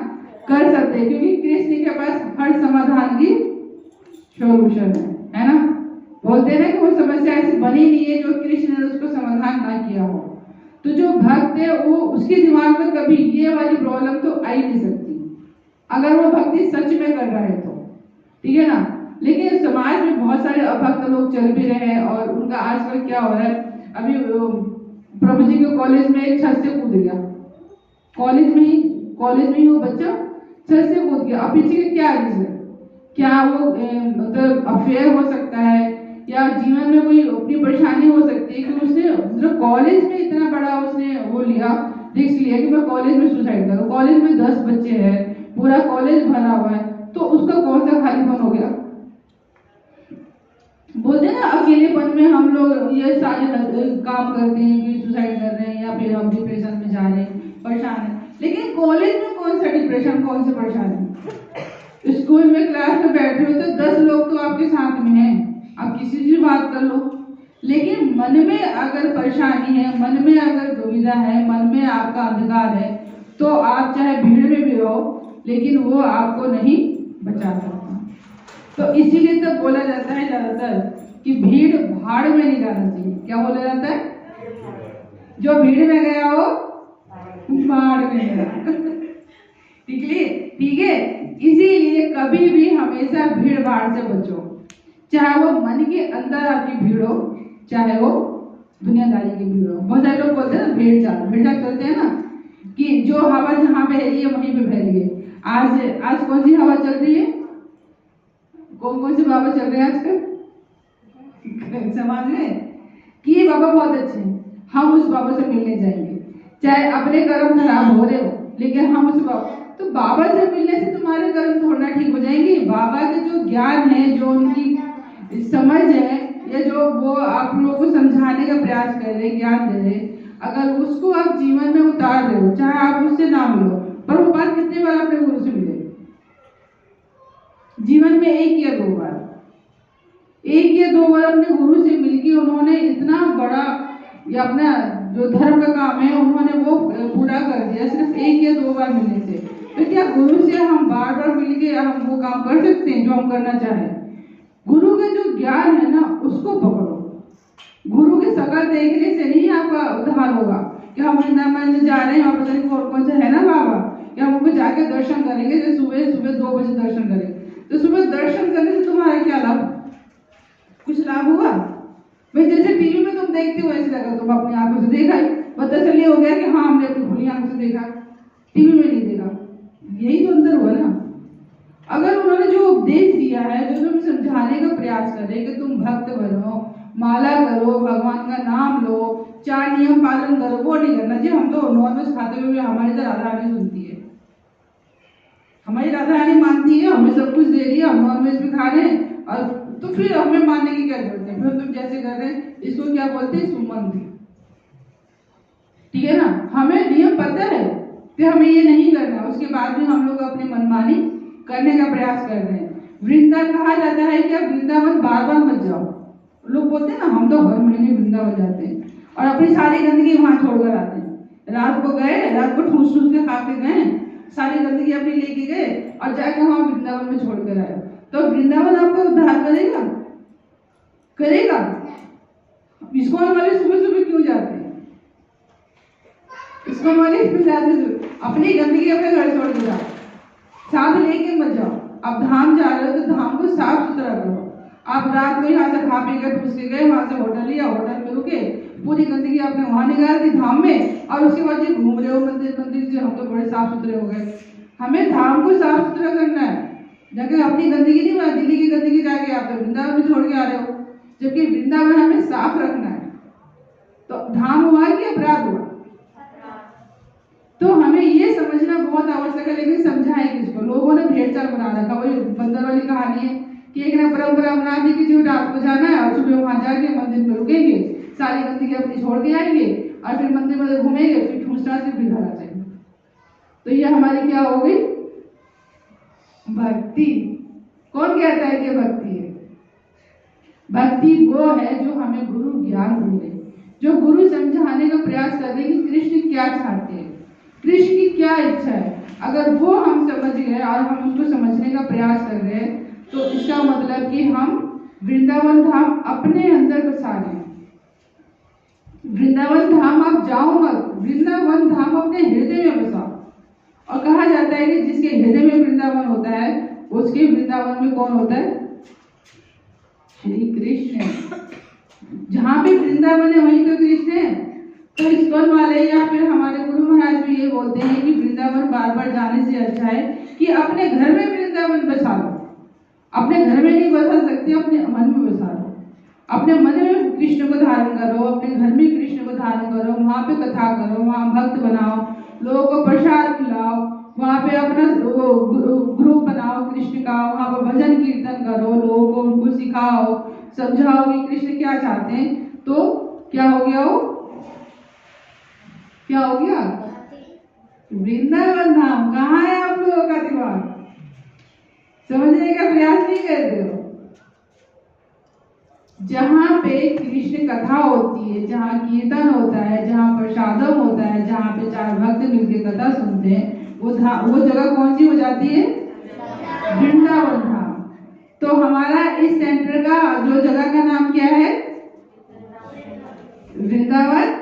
कर सकते हैं, क्योंकि कृष्ण के पास हर समाधान की सॉल्यूशन है ना। बोलते हैं ना कि वो समस्या ऐसी बनी नहीं है जो कृष्ण ने उसको समाधान ना किया हो। तो जो भक्त है वो, उसके दिमाग में कभी ये वाली प्रॉब्लम तो आ ही नहीं सकती, अगर वो भक्ति सच में कर रहा है तो, ठीक है ना। लेकिन समाज में बहुत सारे अभक्त लोग चल भी रहे हैं, और उनका आजकल क्या हो रहा है, अभी प्रभु जी के कॉलेज में एक छत से कूद गया, कॉलेज में ही वो बच्चा छत से कूद गया। अब पीछे का क्या रीजन, क्या वो मतलब अफेयर हो सकता है या जीवन में कोई अपनी परेशानी हो सकती है कि उसने मतलब कॉलेज में इतना बड़ा उसने वो लिया, रिस्क लिया कि मैं कॉलेज में सुसाइड करूँ। कॉलेज में 10 बच्चे हैं, पूरा कॉलेज भरा हुआ है, तो उसका कौन सा खालीपन हो गया। बोलते हैं ना अकेलेपन में हम लोग ये सारे काम करते हैं कि सुसाइड कर रहे हैं या फिर हम डिप्रेशन में जा रहे हैं, परेशान है। लेकिन कॉलेज में कौन सा डिप्रेशन, कौन सा परेशानी। स्कूल में क्लास में बैठे हो तो 10 लोग तो आपके साथ में हैं, आप किसी से बात कर लो। लेकिन मन में अगर परेशानी है, मन में अगर दुविधा है, मन में आपका अंधकार है, तो आप चाहे भीड़ में भी रहो लेकिन वो आपको नहीं बचा सकता। तो इसीलिए तो बोला जाता है ज्यादातर कि भीड़ भाड़ में नहीं जाना चाहिए। क्या बोला जाता है, जो भीड़ में गया हो भाड़ में गया। ठीक है। इसीलिए कभी भी हमेशा भीड़ भाड़ से बचो, चाहे वो मन के अंदर आपकी भीड़ हो, चाहे वो दुनियादारी की भीड़ हो। बहुत सारे लोग बोलते हैं ना भेड़ चाल चलते हैं ना कि जो हवा जहाँ बह रही है वहीं पे बह रही है। आज कौन सी हवा चल रही है, कौन से बाबा चल रहे हैं आजकल, समाज में कि ये बाबा बहुत अच्छे हैं, हम उस बाबा से मिलने जाएंगे। चाहे अपने कर्म खराब हो रहे हो लेकिन हम उस बाबा से मिलने से तुम्हारे कर्म थोड़ा ठीक हो जाएंगे। बाबा के जो ज्ञान है, जो उनकी समझ है, या जो वो आप लोगों को समझाने का प्रयास कर रहे, ज्ञान दे रहे, अगर उसको आप जीवन में उतार रहे हो, चाहे आप उससे ना मिलो, पर वो बात कितने बार अपने गुरु से मिले जीवन में, 1 या 2 बार, 1 या 2 बार अपने गुरु से मिलके उन्होंने इतना बड़ा या अपना जो धर्म का काम है उन्होंने वो पूरा कर दिया, सिर्फ 1 या 2 बार मिलने से। तो क्या गुरु से हम बार बार मिलके हम वो काम कर सकते हैं जो हम करना चाहें। गुरु का जो ज्ञान है ना उसको पकड़ो। गुरु के शक्ल देखने से नहीं आपका उद्धार होगा कि हम वृंदावन जा रहे हैं और पता नहीं कौन सा है ना बाबा, कि हम उनको जाके दर्शन करेंगे, जो सुबह 2 बजे दर्शन करेंगे। तो सुबह दर्शन करने से तुम्हारा क्या लाभ, कुछ लाभ हुआ भाई। जैसे टीवी में तुम देखते हो ऐसे लगा तुम अपनी आंखों से देखा ही, पता चलिए हो गया कि हाँ हमने अपनी खुली आंखों से देखा, टीवी में नहीं देखा। यही तो अंदर हुआ ना। अगर उन्होंने जो उपदेश दिया है, जो तुम समझाने का प्रयास कर रहे कि तुम भक्त बनो, माला करो, भगवान का नाम लो, 4 नियम पालन करो, वो नहीं करना जी। हम तो नॉनवेज खाते हुए हमारी तो राधा रानी सुनती है, हमारी राधा रानी मानती है, हमें सब कुछ दे रही है, हम नॉनवेज भी खा रहे हैं, और तो फिर हमें मानने की क्या जरूरत है। फिर तुम जैसे कर रहे हैं इसको क्या बोलते हैं, सुमंत। ठीक है ना, हमें नियम पता है कि हमें ये नहीं करना, उसके बाद भी हम लोग अपनी मनमानी करने का प्रयास कर रहे हैं। वृंदावन कहा जाता है कि आप वृंदावन बार मत जाओ। लोग बोलते हैं ना हम तो हर महीने वृंदावन जाते हैं और अपनी सारी गंदगी वहां छोड़कर आते हैं। रात को गए, रात को ठूस के खा के गए, सारी गंदगी अपनी लेके गए और जाकर वहां वृंदावन में छोड़कर आए। तो वृंदावन आपका उद्धार करेगा। इस्कॉन वाले सुबह सुबह क्यों जाते हैं, इस्कॉन वाले क्यों जाते हैं, अपनी गंदगी अपने घर छोड़ के जाओ, साथ लेके मत जाओ। आप धाम जा रहे हो तो धाम को साफ सुथरा करो। आप रात को यहाँ से खा पी कर ठूस के गए, वहां से होटल लिया, होटल में रुके, पूरी गंदगी आपने वहां निकाल दी धाम में, और उसके बाद ये घूम रहे हो मंदिर से, हम तो बड़े साफ सुथरे हो गए। हमें धाम को साफ सुथरा करना है, जाके अपनी गंदगी नहीं, वहां दिल्ली की गंदगी जाके आप वृंदावन में छोड़ के आ रहे हो, जबकि वृंदावन हमें साफ रखना है। तो धाम हुआ कि अपराध हुआ। तो हमें ये समझना बहुत आवश्यक है, लेकिन समझाए किसको। लोगों ने भेड़ चाल बना रखा। वही बंदर वाली कहानी है कि एक ने परंपरा बना दी कि जो रात को जाना है और सुबह वहां जाके मंदिर में रुकेंगे, सारी गंदगी अपनी छोड़ के आएंगे और फिर मंदिर में घूमेंगे, फिर ठूसना से भी घर आ जाएंगे। तो ये हमारी क्या हो गई, भक्ति। कौन कहता है कि भक्ति है? भक्ति वो है जो हमें गुरु ज्ञान दे रहे, जो गुरु समझाने का प्रयास कर रहे कि कृष्ण क्या चाहते हैं, कृष्ण की क्या इच्छा है। अगर वो हम समझ गए और हम उसको समझने का प्रयास कर रहे हैं, तो इसका मतलब कि हम वृंदावन धाम अपने अंदर बसा रहे हैं। वृंदावन धाम आप जाओ मत, वृंदावन धाम अपने हृदय में बसाओ। और कहा जाता है कि जिसके हृदय में वृंदावन होता है, उसके वृंदावन में कौन होता है? श्री कृष्ण। जहाँ पे वृंदावन है वहीं तो कृष्ण है। तो इस्कॉन वाले या फिर हमारे गुरु महाराज भी ये बोलते हैं कि वृंदावन बार बार जाने से अच्छा है कि अपने घर में वृंदावन बसा लो। अपने घर में नहीं बसा सकते, अपने मन में बसा लो। अपने मन में कृष्ण को धारण करो, अपने घर में कृष्ण को धारण करो, वहाँ पे कथा करो, वहाँ भक्त बनाओ, लोगों को प्रसाद खिलाओ, वहाँ पे अपना ग्रुप बनाओ कृष्ण का, वहाँ पर भजन कीर्तन करो, लोगों को उनको सिखाओ, समझाओ कि कृष्ण क्या चाहते हैं। तो क्या हो गया वो, क्या हो गया? वृंदावन धाम। कहाँ है आप लोगों का दिमाग? समझने का प्रयास नहीं करते हो। जहाँ पे कृष्ण कथा होती है, जहाँ कीर्तन होता है, जहाँ प्रसादम होता है, जहाँ पे 4 भक्त मिलकर कथा सुनते हैं, वो जगह कौन सी हो जाती है? वृंदावन धाम। तो हमारा इस सेंटर का जो जगह का नाम क्या है? वृंदावन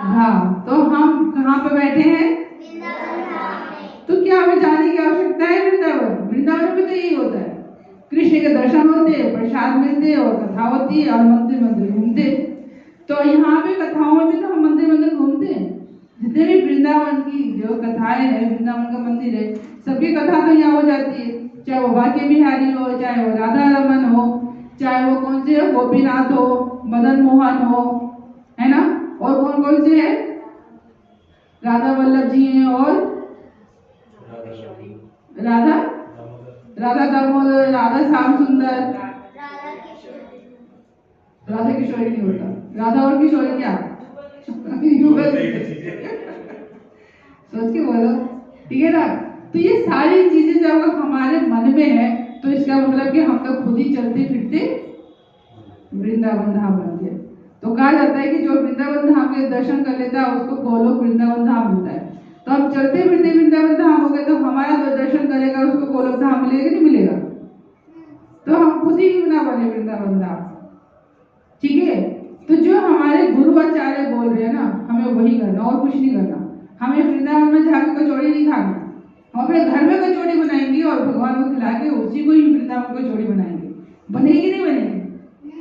धाम। तो हम कहाँ पे बैठे हैं? तो क्या हमें जाने की आवश्यकता है वृंदावन? वृंदावन में तो यही होता है, कृष्ण के दर्शन होते हैं, प्रसाद मिलते और कथा होती है और मंदिर मंदिर घूमते। तो यहाँ पे कथाओं में भी तो हम मंदिर मंदिर घूमते हैं। जितने भी वृंदावन की जो कथाएं हैं, वृंदावन का मंदिर है, सबकी कथा तो यहाँ हो जाती है। चाहे वो बाके बिहारी हो, चाहे वो राधा रमन हो, चाहे वो कौन से गोपीनाथ हो, मदन मोहन हो, है ना, और कौन कौन से है? राधा वल्लभ जी हैं और राधा दामोदर, राधा श्याम सुंदर, राधा किशोरी नहीं होता, राधा और किशोरी क्या? सोच के बोलो, ठीक है ना। तो ये सारी चीजें जब हमारे मन में है तो इसका मतलब कि हम तो खुद ही चलते फिरते वृंदावन धाम बन गए। तो कहा जाता है कि जो वृंदावन धाम के दर्शन कर लेता है उसको गोलोक वृंदावन धाम होता है। तो हम चलते फिरते वृंदावन धाम हो गए, तो हमारा जो दर्शन करेगा उसको गोलोक धाम मिलेगा नहीं मिलेगा? तो हम खुद ही क्यों ना बने वृंदावन धाम, ठीक है। तो जो हमारे गुरु आचार्य बोल रहे हैं ना, हमें वही करना और कुछ नहीं करना। हमें वृंदावन में जाकर कचौड़ी नहीं खाना, हम अपने घर में कचौड़ी बनाएंगे और भगवान को खिला के उसी को ही वृंदावन कचौड़ी बनाएंगे। बनेगी नहीं बनेगी?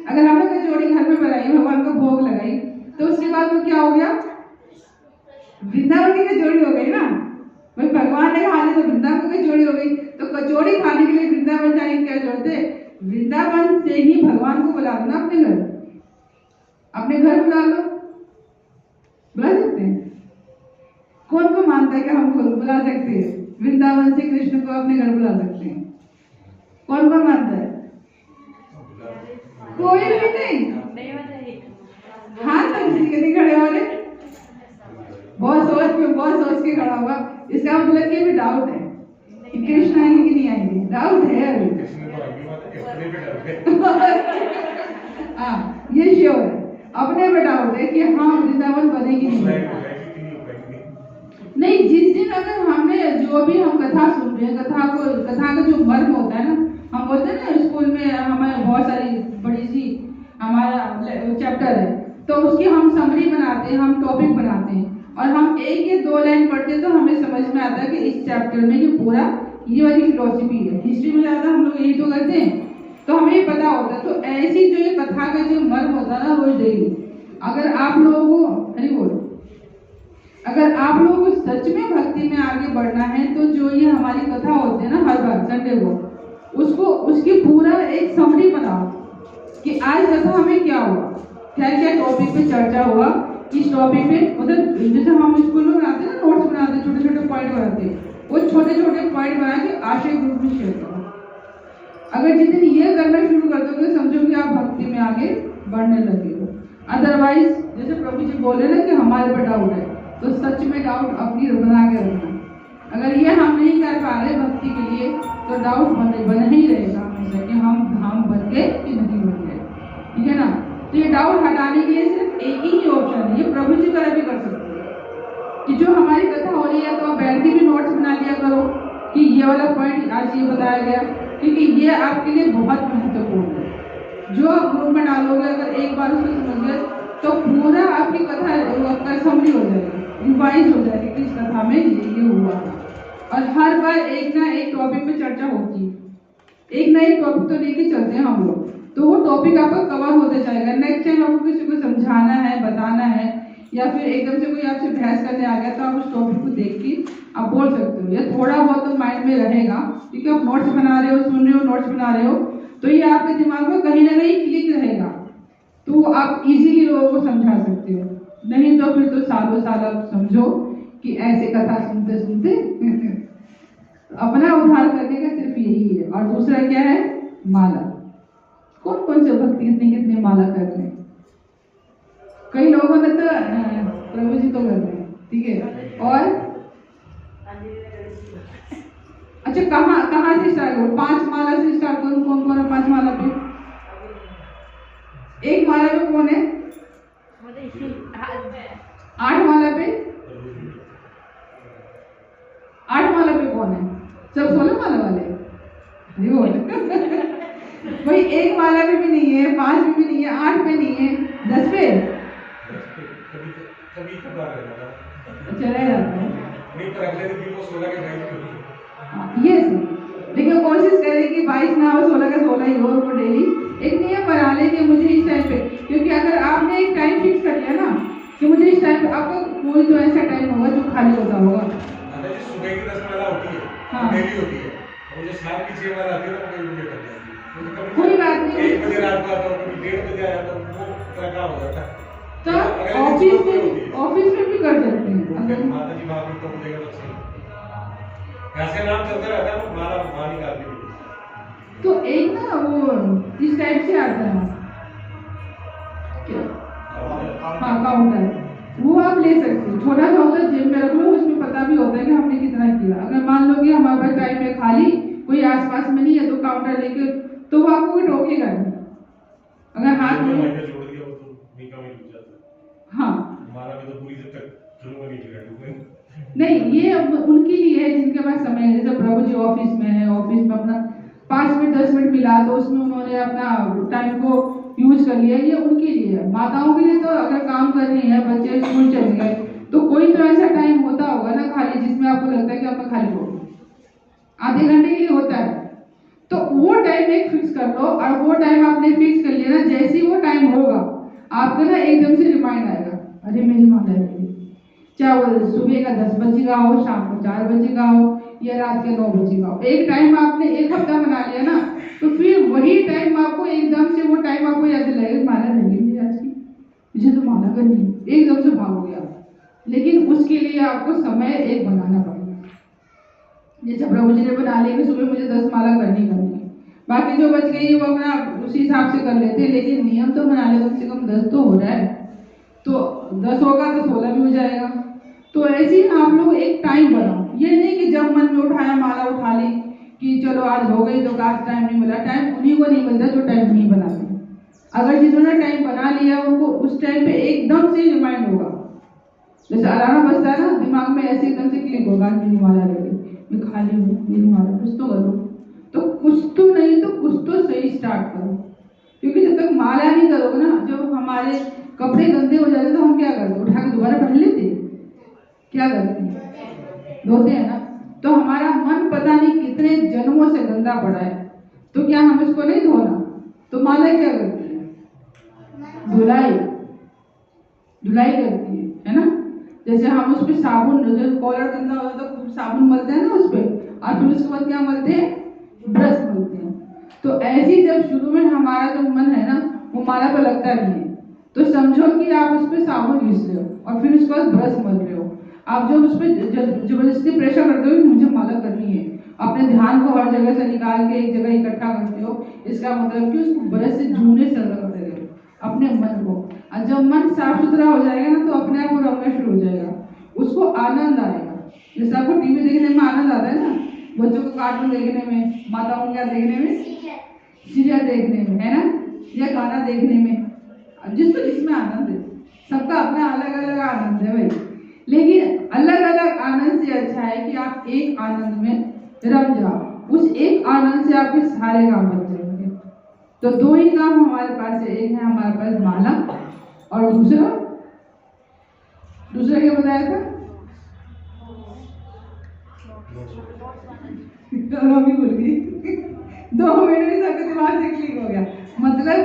अगर हमने कचौड़ी घर में बनाई, भगवान को भोग लगाई, तो उसके बाद में क्या हो गया? वृंदावन की कचौड़ी हो गई ना। भाई भगवान ने खा ली तो वृंदावन की कचौड़ी हो गई। तो कचौड़ी खाने के लिए वृंदावन जाने की क्या जरूरत है? वृंदावन से ही भगवान को बुला दो ना अपने घर। अपने घर बुला लो, बुला सकते हैं? कौन को मानता है कि हम खुद बुला सकते हैं? वृंदावन से कृष्ण को अपने घर बुला सकते हैं? कौन कौन मानता है? कोई भी नहीं। हाथ तक किसी के नहीं खड़े हो रहे। बहुत सोच के खड़ा होगा। इसका मतलब ये भी डाउट है कि कृष्ण आएंगे कि नहीं आएंगे, डाउट है अभी। हाँ, ये श्योर है, अपने में डाउट है कि हाँ वृंदावन बनेगी नहीं। जिस दिन अगर हमने जो भी हम कथा सुन रहे हैं, कथा का जो मर्म होता है ना, हम बोलते हैं ना स्कूल में हमें बहुत सारी बड़ी सी हमारा चैप्टर है, तो उसकी हम समरी बनाते हैं, हम टॉपिक बनाते हैं और हम 1 या 2 लाइन पढ़ते हैं तो हमें समझ में आता है कि इस चैप्टर में ये पूरा ये वाली फिलोसफी है। हिस्ट्री में ज़्यादा हम लोग यही तो करते हैं, तो हमें पता होता है। तो ऐसी जो ये कथा का जो मर्म होता है ना, वो डेली अगर आप लोगों को अगर आप लोगों को सच में भक्ति में आगे बढ़ना है, तो जो ये हमारी कथा होती है ना हर बार संडे को, उसकी पूरा एक समरी बनाओ कि आज कथा हमें क्या हुआ, क्या क्या टॉपिक पे चर्चा हुआ, इस टॉपिक पे मतलब जैसे हम स्कूल में बनाते हैं ना, नोट्स बनाते हैं, छोटे छोटे पॉइंट बनाते हैं, वो छोटे छोटे पॉइंट बना के आशय ग्रुप में शेयर करो। अगर जिस दिन ये करना शुरू कर दोगे, समझो कि आप भक्ति में आगे बढ़ने लगे हो। अदरवाइज जैसे प्रभु जी बोले ना कि हमारे पर डाउट है, तो सच में डाउट अपनी बना के रखना। अगर ये हम नहीं कर पा रहे भक्ति के लिए, तो डाउट बना ही रहेगा हमेशा कि हम धाम बन गए कि नहीं बन गए, ठीक है ना। तो ये डाउट हटाने के लिए सिर्फ एक ही ऑप्शन है, ये प्रभु जी तरह भी कर सकते हैं कि जो हमारी कथा हो रही है तो आप बैठ के भी नोट्स बना लिया करो कि ये वाला पॉइंट आज ये बताया गया, क्योंकि ये आपके लिए बहुत महत्वपूर्ण है। जो आप ग्रुप में डालोगे, अगर एक बार उसको समझ गए तो पूरा आपकी कथा समरी हो जाएगी, रिवाइज हो जाएगी कि इस कथा में ये हुआ। और हर बार एक ना एक टॉपिक पे चर्चा होती है, एक ना एक टॉपिक तो लेके चलते हैं हम लोग। तो वो टॉपिक आपका कवर होते जाएगा। नेक्स्ट टाइम आपको किसी को समझाना है, बताना है, या फिर एकदम से कोई आपसे बहस करने आ गया तो आप उस टॉपिक को देख के आप बोल सकते हो, या थोड़ा बहुत तो माइंड में रहेगा, क्योंकि आप नोट्स बना रहे हो, सुन रहे हो, नोट्स बना रहे हो, तो ये आपके दिमाग में कहीं ना कहीं क्लिक रहेगा, तो आप इजीली लोगों को समझा सकते हो। नहीं तो फिर तो सालों साल आप समझो कि ऐसे कथा सुनते सुनते अपना उद्धार करने का सिर्फ यही है। और दूसरा क्या है? माला। कौन कौन से भक्त कितने कितने माला कर रहे हैं? कई लोगों ने तो प्रभु जी तो कर रहे हैं, ठीक है। और अच्छा, कहाँ से स्टार्ट करो? 5 माला से स्टार्ट करूं? कौन कौन है 5 माला पे? एक माला पे कौन है? 8 माला पे? 8 माला पे कौन है? सब 16 माला वाले कोई 1 माला पे भी नहीं है, 5 पे भी नहीं है, 8 पे नहीं है, 10 पे चले जाता है। यस, लेकिन कोशिश करें कि 22 ना हो, 16 का 16 ही हो। वो डेली एक नियम बना ले कि मुझे इस टाइम पे, क्योंकि अगर आपने एक टाइम फिक्स कर लिया ना कि मुझे इस टाइम पे, आपका कोई तो ऐसा टाइम होगा जो खाली होता होगा। सुबह की 10 माला होती है, हाँ, डेली होती है, मुझे शाम की 6 माला आती है, तो मैं कर दिया। कोई बात नहीं, 1 बजे रात को आता हूँ, कभी 1:30 बजे आया, तो वो तरह का हो जाता है। तो ऑफिस में भी कर सकते हैं। अगर माता जी वहां तो मुझे तो सही ऐसे नाम चलता रहता है, माला वहां निकालती है। तो एक ना वो इस टाइप से आता है, हाँ काउंटर, वो आप ले सकते हो। छोटा सा होता है, जेब में रख लो, उसमें पता भी होता है कि हमने कितना किया। अगर मान लो कि हमारे पास टाइम है खाली, कोई आसपास में नहीं है, तो काउंटर लेके, तो वो आपको कोई टोकेगा नहीं। अगर हाथ में छोड़ दिया वो तो नहीं कमी हो जाता। हाँ, माला में तो पूरी जब तक शुरू में नहीं किया नहीं, ये उनके लिए है जिनके पास समय है। जैसे प्रभु जी ऑफिस में है, ऑफिस में अपना 5 मिनट 10 मिनट मिला तो उसमें उन्होंने अपना टाइम को यूज कर लिया, ये उनके लिए है। माताओं के लिए तो अगर काम कर रही है, बच्चे स्कूल चले गए, तो कोई तो ऐसा टाइम होता होगा ना खाली, जिसमें आपको लगता है कि अब मैं खाली हो, आधे घंटे के लिए होता है, तो वो टाइम एक फिक्स कर लो। और वो टाइम आपने फिक्स कर लिया ना, जैसे ही वो टाइम होगा आपको ना एकदम से रिमाइंड आएगा, अरे मेरी माला है। चाहे वो सुबह का 10 बजे का हो, शाम को 4 बजे का हो, या रात के 9 बजे का हो। एक टाइम आपने एक हफ्ता बना लिया ना, तो फिर वही टाइम आपको एकदम से, वो टाइम आपको याद दिलाएगा, माला नहीं है आज की, मुझे तो माला करनी है, एकदम से भागोगे आप। लेकिन उसके लिए आपको समय एक बनाना पड़ेगा। जैसे प्रभु जी ने बना लिया कि सुबह मुझे 10 माला करनी है, बाकी जो बच गई वो अपना उसी हिसाब से कर लेते हैं, लेकिन नियम तो बना ले, कम से कम 10 तो हो रहा है। तो 10 होगा तो 16 भी हो जाएगा। तो ऐसे ही आप लोग एक टाइम बनाओ, ये नहीं कि जब मन में उठाया माला उठा ली कि चलो आज हो गई, तो काश टाइम नहीं मिला। टाइम उन्हीं को नहीं मिलता जो टाइम नहीं बनाते। अगर जिन्होंने टाइम बना लिया, उनको उस टाइम पे एकदम से रिमाइंड होगा। जैसे अलार्म बजता है ना, दिमाग में ऐसे एकदम से क्लिक होगा, मेरी माला लगे, मैं खाली हूँ, मेरी माला, कुछ तो करो। तो कुछ तो नहीं तो कुछ तो सही स्टार्ट करो, क्योंकि जब तक माला नहीं करोगे ना, जब हमारे कपड़े गंदे हो जाते तो हम क्या करते? उठा के दोबारा पहन लेते हैं, क्या करते हैं? धोते हैं ना। तो हमारा मन पता नहीं कितने जन्मों से गंदा पड़ा है, तो क्या हम इसको नहीं धोना? तो माला क्या करती है? धुलाई करती है ना। जैसे हम उस पर साबुन, जैसे कॉलर गंदा होता है तो साबुन मलते हैं ना उस पर, और फिर उसके बाद क्या मलते हैं? ब्रश मलते हैं। तो ऐसे ही जब शुरू में हमारा जो मन है ना, वो माला पर लगता नहीं है, तो समझो कि आप उस पर साबुन घिस रहे हो और फिर उसके बाद ब्रश मल रहे हो। आप जब उस पर जबरदस्ती प्रेशर करते हो कि मुझे माला करनी है, अपने ध्यान को हर जगह से निकाल के एक जगह इकट्ठा करते हो, इसका मतलब कि उसको ब्रश से झूने से अलग कर रहे हो अपने मन को। और जब मन साफ सुथरा हो जाएगा ना, तो अपने आप वो रंगना शुरू हो जाएगा, उसको आनंद आएगा। जैसे आपको टीवी देखने में आनंद आता है ना, बच्चों को कार्टून देखने में, माताओं का देखने में, सीरियल देखने में, है ना, या गाना देखने में, जिसको जिसमें आनंद है। सबका अपना अलग अलग आनंद है भाई, लेकिन अलग अलग आनंद से अच्छा है कि आप एक आनंद में रम जाओ। उस एक आनंद से आपके सारे काम बन जाएंगे। तो 2 ही काम हमारे पास है, एक है हमारे पास माला, और दूसरा क्या बताया था? अभी भूल गई 2 मिनट में सबके दिमाग से क्लिक हो गया। मतलब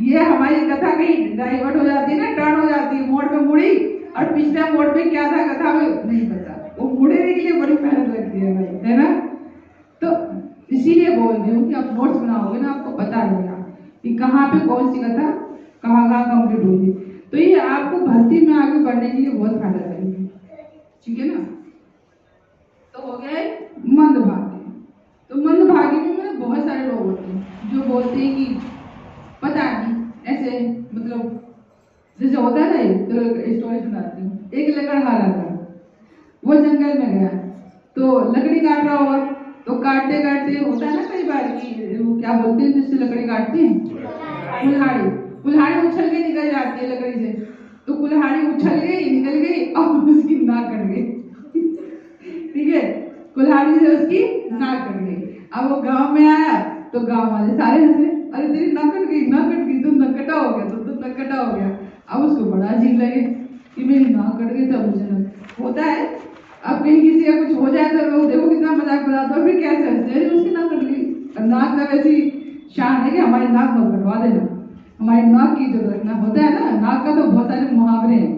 ये हमारी कथा कहीं डाइवर्ट हो जाती है ना, टर्न हो जाती है, मोड़ पे मुड़ी और पिछले मोड़ पे क्या था कथा में नहीं पता, वो मुड़ने के लिए बड़ी मेहनत लगती है भाई, है ना। तो इसीलिए बोल रही हूँ कि आप नोट्स बनाओगे ना, आपको पता लगेगा कि कहाँ पे कौन सी कथा कहाँ कहाँ कंप्लीट होगी। तो ये आपको भर्ती में आगे बढ़ने के लिए बहुत फायदा करेगी, ठीक है ना। तो हो गए मंदभागी। तो मंदभागी में मतलब बहुत सारे लोग होते हैं जो बोलते हैं कि पता नहीं ऐसे, मतलब जैसे होता है ना, तो स्टोरी सुनाती हूँ। एक लकड़हारा था, वो जंगल में गया तो लकड़ी काट रहा होगा, तो काटते काटते होता है ना कई बार की वो क्या बोलते हैं जिससे लकड़ी काटते हैं, कुल्हाड़ी। कुल्हाड़ी उछल के निकल जाती है लकड़ी से, तो कुल्हाड़ी उछल गई निकल गई और उसकी नाक कट गई। ठीक है, कुल्हाड़ी से उसकी नाक कट गई। अब वो गांव में आया तो गांव वाले सारे हंसे, अरे तेरी नाक कट गई, नाक कट गई, तुम नकटा हो गया, तुम नकटा हो गया। अब उसको बड़ा अजीब लगे कि मेरी नाक कट गई, तब मुझे होता है। अब कहीं किसी का कुछ हो जाए तो लोग देखो कितना मजाक बनाते और फिर कैसे हंसते हैं, उसकी नाक कट गई। नाक का वैसी शान है कि हमारी नाक मत कटवा देना, हमारी नाक की इज्जत रखना, होता है ना। नाक का तो बहुत सारे मुहावरे हैं,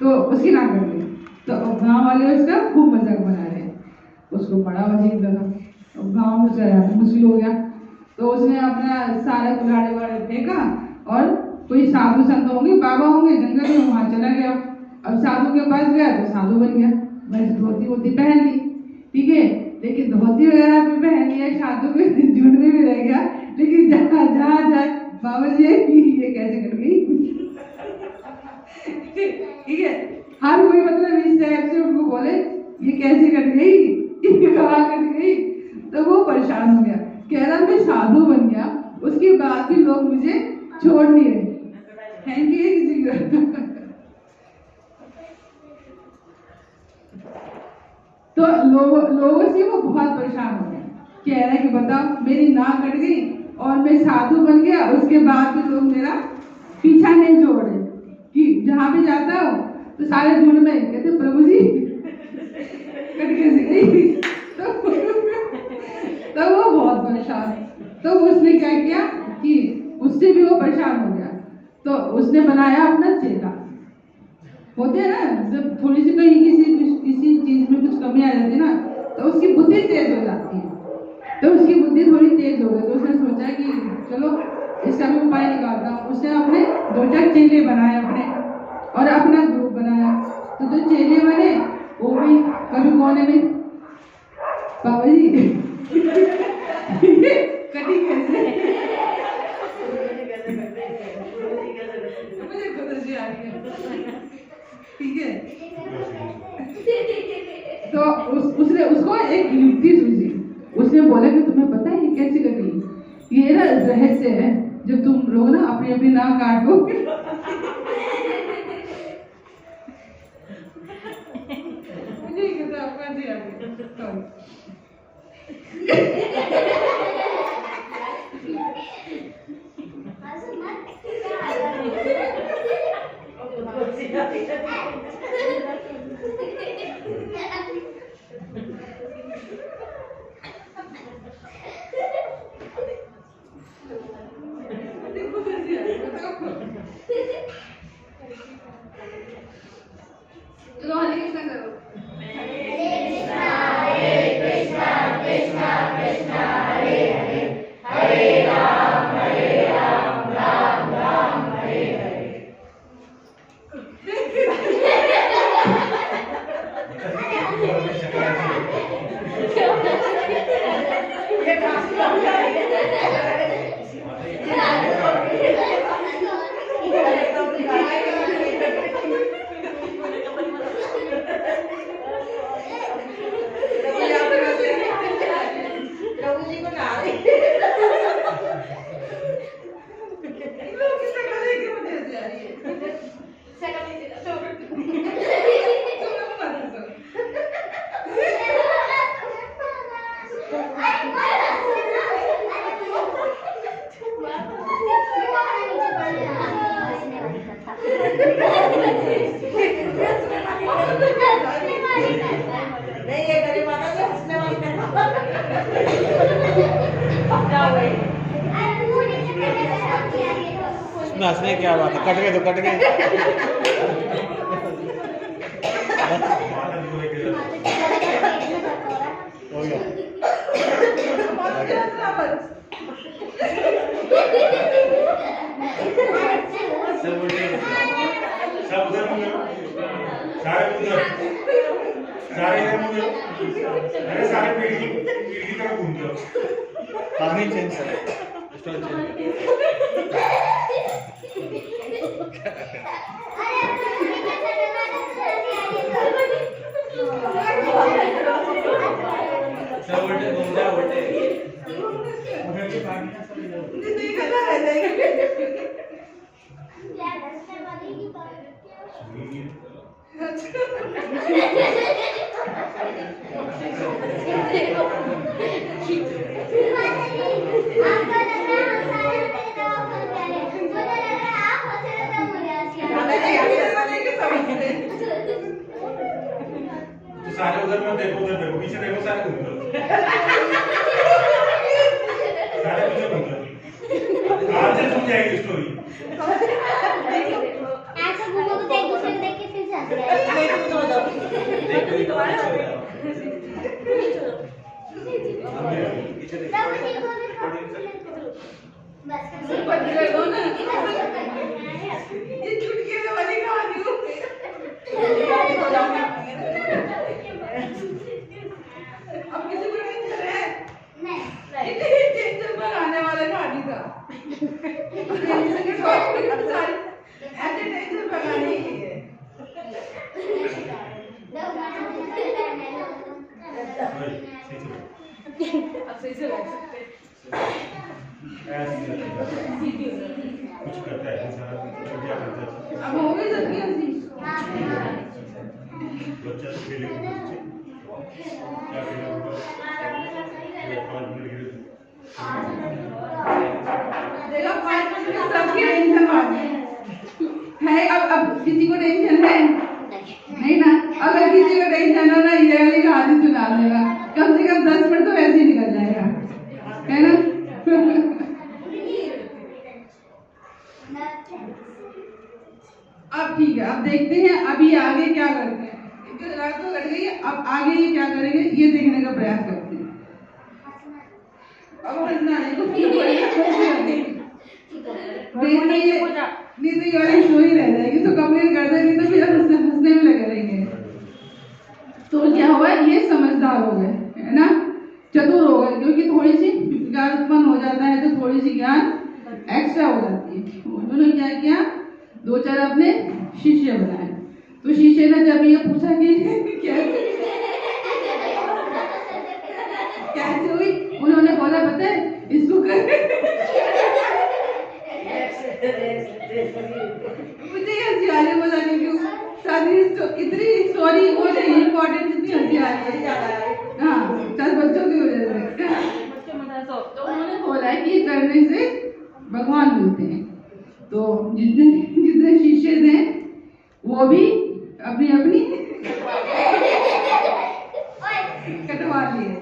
तो उसकी नाक कट गई। तो गाँव वाले उसका खूब मजाक बना रहे हैं, उसको बड़ा अजीब लगा, गाँव में रहना मुश्किल हो गया। तो उसने अपना सारा कुल्हाड़ी वाला फेंका और कोई साधु संत होंगे, बाबा होंगे जंगल में, वहां चला गया। अब साधु के पास गया तो साधु बन गया, बस धोती वोती पहन ली, ठीक है। लेकिन धोती वगैरह भी पहन लिया, साधु के झुंड में भी रह गया, लेकिन जहाँ जहाँ जाए बाबा जी ये कैसे कट गई। ठीक है, हर कोई मतलब इस टाइप से उनको बोले ये कैसे कट गई, कहाँ कट गई। तो वो परेशान हो गया, कह रहा मैं साधु बन गया, उसके बाद भी लोग मुझे छोड़ नहीं रहे, थैंक यू किसी को। तो लोगों से वो बहुत परेशान हो गया, कह रहा है कि बताओ मेरी नाक कट गई और मैं साधु बन गया, उसके बाद भी लोग मेरा पीछा नहीं छोड़ रहे, कि जहां भी जाता हो तो सारे झुंड में कहते प्रभु जी कट कैसे गई। तो वो बहुत परेशान, तो उसने क्या किया कि उससे भी वो परेशान हो गया, तो उसने बनाया अपना चेला। होते हैं ना जब थोड़ी सी कहीं किसी चीज में कुछ कमी आ जाती है ना, तो उसकी बुद्धि तेज हो जाती है। तो उसकी बुद्धि थोड़ी तेज हो गई, तो उसने सोचा कि चलो इसका भी उपाय निकालता हूँ। उसने अपने 2-4 चेले बनाए अपने, और अपना ग्रुप बनाया। तो जो चेले बने वो भी कभी कोने में बाबा जी कटी कैसे, मुझे खुद हंसी आ रही है, ठीक है। तो उसने उसको एक युक्ति सूझी, उसने बोला कि तुम्हें पता है ये कैसे कटी, ये ना रहस्य है, जब तुम लोग ना अपनी अपनी नाक काटो मुझे कहता आपका जी आ गया। चलो हरे कृष्णा करो। हरे कृष्णा कृष्णा कृष्णा हरे हरे, हरे राम राम राम हरे हरे। इसमें हंसने की क्या बात है, कट गए तो कट गए। हो गया। सब उधर, सब उधर मुड़ जाओ, सारे उधर, सारे इधर मुड़ जाओ, अरे सारे पीठ की तरफ घूम जाओ। पानी चेंज कर, स्टोर चेंज। सब उल्टे घूम जाओ, उल्टे। तो सारे उधर मत देखो, उधर देखो, पीछे देखो, सारे घूम जाओ, सारे पीछे घूम जाओ। आज से छूट जाएगी स्टोरी। ऐसे घूमो तो एक दूसरे को देख के फिर से हंस रहे कुछ करता है सारा, क्या करता है? अब हो गई सबकी हंसी। बच्चा तो खेले क्या खेलेगा? 5 मिनट खेले। देखो 5 मिनट में सबकी टेंशन बात है। अब किसी को टेंशन है नहीं ना? अगर किसी को टेंशन हो ना, ये वाली कहानी सुना देगा, कम से कम 10 मिनट तो ऐसे ही निकल जाएगा, है ना? अब ठीक है, अब देखते हैं अभी आगे क्या करते हैं। जो रात को कट गई है, अब आगे ये क्या करेंगे ये देखने का प्रयास करते हैं। अब हंसना नहीं, कुछ नहीं तो ये वाली शो ही रह जाएगी, तो कंप्लेन कर देंगे तो फिर हंसने में लगे रहेंगे। तो क्या हुआ, ये समझदार हो गए, है ना, चतुर हो गए, क्योंकि थोड़ी सी ज्ञान उत्पन्न हो जाता है तो थोड़ी सी ज्ञान एक्स्ट्रा हो जाती है। उन्होंने क्या किया, 2-4 अपने शिष्य बनाए। तो शिष्य ने जब ये पूछा कि कैसे हुई, उन्होंने बोला पता है इसको मुझे हंसी आ रही है, बोला नहीं क्यों, शादी इतनी स्टोरी वो नहीं इम्पोर्टेंट, इतनी हंसी आ रही है। हाँ, चल बच्चों की वजह से। तो उन्होंने बोला कि ये करने से भगवान मिलते हैं। तो जितने शिष्य थे वो भी अपनी अपनी कटवा लिए।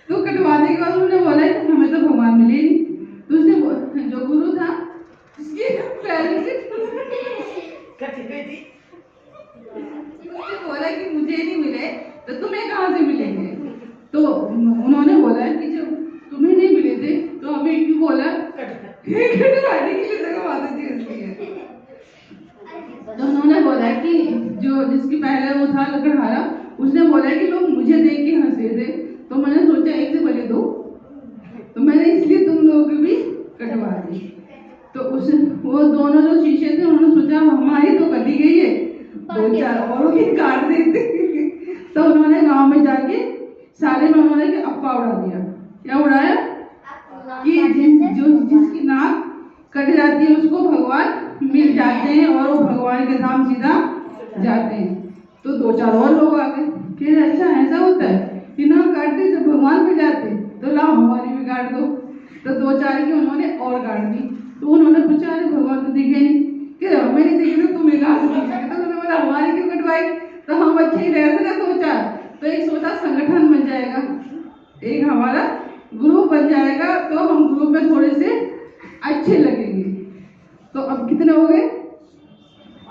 तो कटवाने के बाद उन्होंने बोला कि हमें तो भगवान मिले नहीं। तो उसने जो गुरु था उसके पैरों से उसने बोला कि मुझे नहीं मिले तो तुम्हें कहाँ से मिलेंगे। तो उन्होंने बोला कि जब तुम्हें नहीं मिले थे तो हमें क्यों बोला, कटवाने के लिए तो माता जी हंसती है। तो उन्होंने बोला कि जो जिसकी पहले वो था लकड़हारा, उसने बोला कि लोग मुझे देख के हंस रहे थे तो मैंने सोचा एक से भले दो, तो मैंने इसलिए तुम लोगों की भी कटवा दी। तो उस वो दोनों जो शिष्य थे उन्होंने सोचा हमारी तो कटी गई है, 2-4 औरों की काट देते। तो उन्होंने गांव में जाके सारे में उन्होंने अफवाह उड़ा दिया। क्या उड़ाया कि जिसकी नाक कट जाती है उसको भगवान मिल जाते हैं और वो भगवान के धाम सीधा जाते हैं। तो 2-4 और लोग आ गए, फिर अच्छा ऐसा होता है कि ना काटते जब भगवान पे जाते तो लाओ हमारी भी काट दो। तो 2-4 की उन्होंने और काट दी। तो उन्होंने पूछा अरे भगवान तो दिखे नहीं, कि हमें नहीं दिखे तो तुम्हें कहाँ से दिखे। तो उन्होंने बोला हमारी क्यों कटवाई, तो हम अच्छे ही रहते ना 2-4, तो एक छोटा संगठन बन जाएगा, एक हमारा ग्रुप बन जाएगा, तो हम ग्रुप में थोड़े से अच्छे लगे। कितने हो गए?